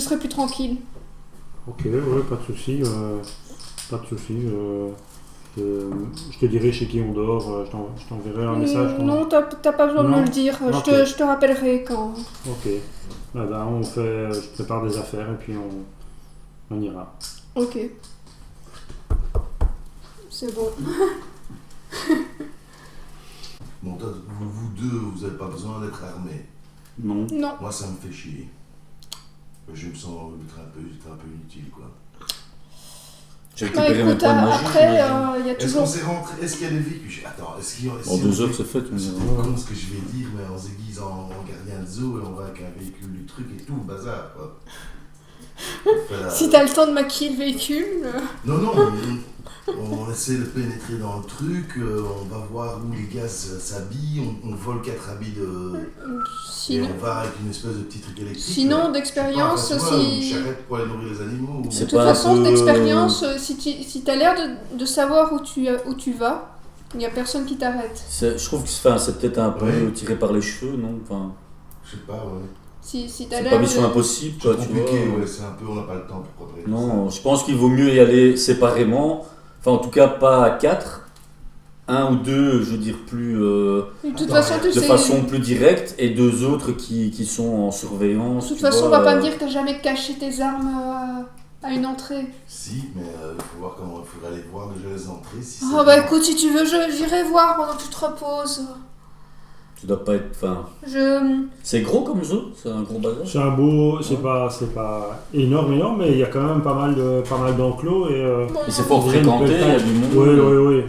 serais plus tranquille. Ok, ouais, pas de souci. Pas de souci. Je te dirai chez qui on dort. Je t'enverrai un message. Non, t'as pas besoin de Non. me le dire. Ok. Je te rappellerai quand. Ok. Ah ben, je prépare des affaires et puis on ira. Ok. C'est bon. Bon, toi, vous deux, vous n'avez pas besoin d'être armés. Non. Non. Moi, ça me fait chier. Je me sens un peu inutile, quoi. J'ai Bah récupéré mes écoute, points de magie. après, j'imagine. il y a Est-ce toujours... qu'on s'est rentré? Est-ce qu'il y a des véhicules? Attends, est-ce qu'il y a... En 2 heures, c'est fait, tu me C'est diras. con ce que je vais dire, mais on se déguise en gardien de zoo et on va avec un véhicule du truc et tout, le bazar, quoi. Si t'as le temps de maquiller le véhicule... Non, on essaie de pénétrer dans le truc, on va voir où les gars s'habillent, on vole 4 habits de... Et Sinon, on va avec une espèce de petit truc électrique. sinon Je d'expérience, sais pas, enfin, tu vois, si... Une charrette pour aller nourrir les animaux. De C'est toute pas un façon, peu- d'expérience, si t'as l'air de savoir où tu vas, il n'y a personne qui t'arrête. Je trouve que c'est peut-être un peu Ouais. tiré par les cheveux, non? Enfin, Je sais pas, ouais. Si t'as c'est l'air pas mission de... impossible, C'est quoi, tu vois. compliqué, ouais, c'est un peu, on n'a pas le temps pour préparer Non, je pense qu'il vaut mieux y aller séparément. Enfin, en tout cas, pas à 4. 1 ou 2, je veux dire, plus... De toute Attends, façon, tu de sais... façon plus directe, et 2 autres qui sont en surveillance. De toute tu façon, on vois, va pas me dire que t'as jamais caché tes armes à une entrée. Si, mais il faut voir comment, il faudrait aller voir déjà les entrées. Si Oh bah écoute, si tu veux, j'irai voir pendant que tu te reposes. Tu dois pas être... Enfin, Je... c'est gros comme zoo, c'est un gros bazar. C'est un beau, c'est pas énorme, mais il y a quand même pas mal d'enclos et. Bon, Et c'est fort Déjà une fréquenté, belle il y a taille. du monde. Oui.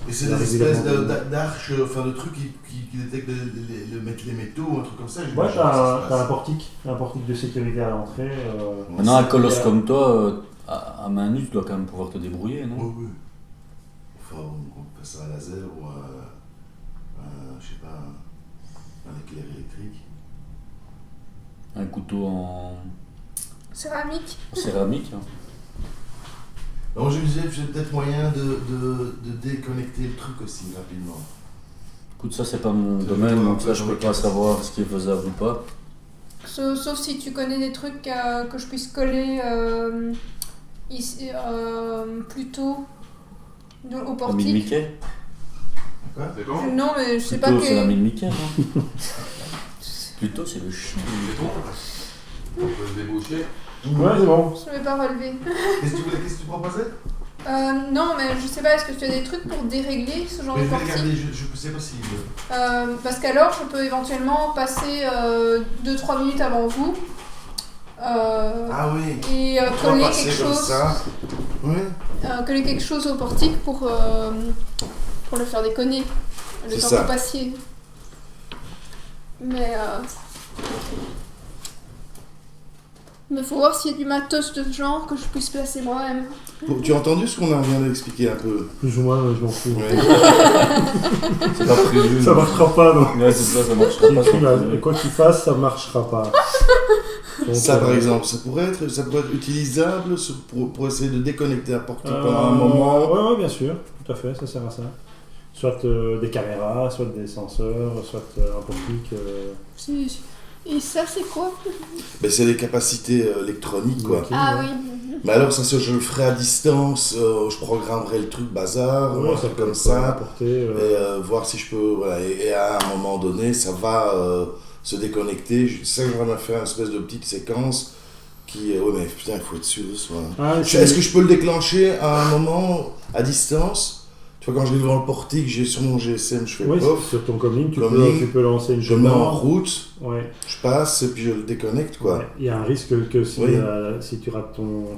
Et c'est La des espèces régulièrement. d'arches, enfin de trucs qui détectent les métaux, un truc comme ça. Ouais, j'imagine que ça se t'as passe. un portique de sécurité à l'entrée. Maintenant, un colosse c'est- comme toi, à main nue, tu dois quand même pouvoir te débrouiller, non? Oui. Enfin, on passe un laser ou je sais pas, un éclair électrique. Un couteau en Céramique. céramique. Hein. Donc je me disais, j'ai peut-être moyen de déconnecter le truc aussi rapidement. Écoute, ça, c'est pas mon C'est domaine, toi, donc ça, je dans peux les pas capacités. savoir ce qui est faisable ou pas. Sauf si tu connais des trucs que je puisse coller ici, plus tôt Donc, au La mine portique. Mickey. C'est bon? Non, mais je sais pas Plutôt, c'est la que. mine Mickey. Non Plutôt, c'est le chien. C'est bon? On peut se déboucher. Ouais, c'est bon. Je ne vais pas relever. Qu'est-ce que tu proposais? Non, mais je sais pas, est-ce que tu as des trucs pour dérégler ce genre de portique? c'est possible. Parce qu'alors, je peux éventuellement passer 2-3 minutes avant vous. Ah oui. Et On va coller passer quelque comme chose. ça. Oui. Coller quelque chose au portique pour le faire déconner. Le C'est temps ça. que vous passiez. Mais faut voir s'il y a du matos de ce genre que je puisse placer moi-même. Tu as entendu ce qu'on vient d'expliquer un peu? Plus ou moins, je m'en fous. Oui. C'est pas prévu. Ça marchera pas, donc. Ouais, c'est ça marchera pas. Quoi qu'il fasse, ça marchera pas. Donc, Ça par exemple, ça pourrait être utilisable pour essayer de déconnecter un portique pendant un moment. Ouais, bien sûr, tout à fait, ça sert à ça. Soit des caméras, soit des senseurs, soit un portique. Et ça, c'est quoi? Ben, c'est les capacités électroniques quoi. Ok, Ah ouais. oui. Mais alors ça je le ferai à distance, je programmerai le truc bazar, ou un truc comme ça, apporter, et voir si je peux, voilà, et à un moment donné ça va se déconnecter. Ça je vais faire une espèce de petite séquence qui, ouais mais putain il faut être sûr de soi. Est-ce que je peux le déclencher à un moment à distance? Tu vois, quand je vais devant le portique, j'ai sur mon GSM, je fais ouais, pof, sur ton coming, tu Coming, peux lancer une je le mets en commande. route, Ouais. je passe et puis je le déconnecte quoi. Ouais. Il y a un risque que si, Oui. si tu rates ton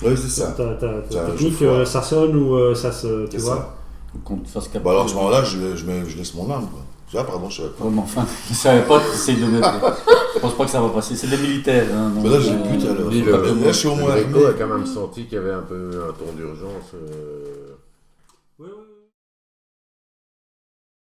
Oui c'est ça. ta Ça, technique, je vois. ça sonne ou ça se, tu C'est vois. ça. Qu'on te fasse capter. Bon alors à ce moment-là, je laisse mon arme quoi. Ah pardon, je savais pas. Ouais, mais enfin, je savais pas que t'essayes de mettre. Je pense pas que ça va passer. C'est des militaires. Hein, donc, Mais là, j'ai le but, alors. Lui, Là, je suis au moins Gréco armé. a quand même senti qu'il y avait un peu un ton d'urgence. Ouais, ouais.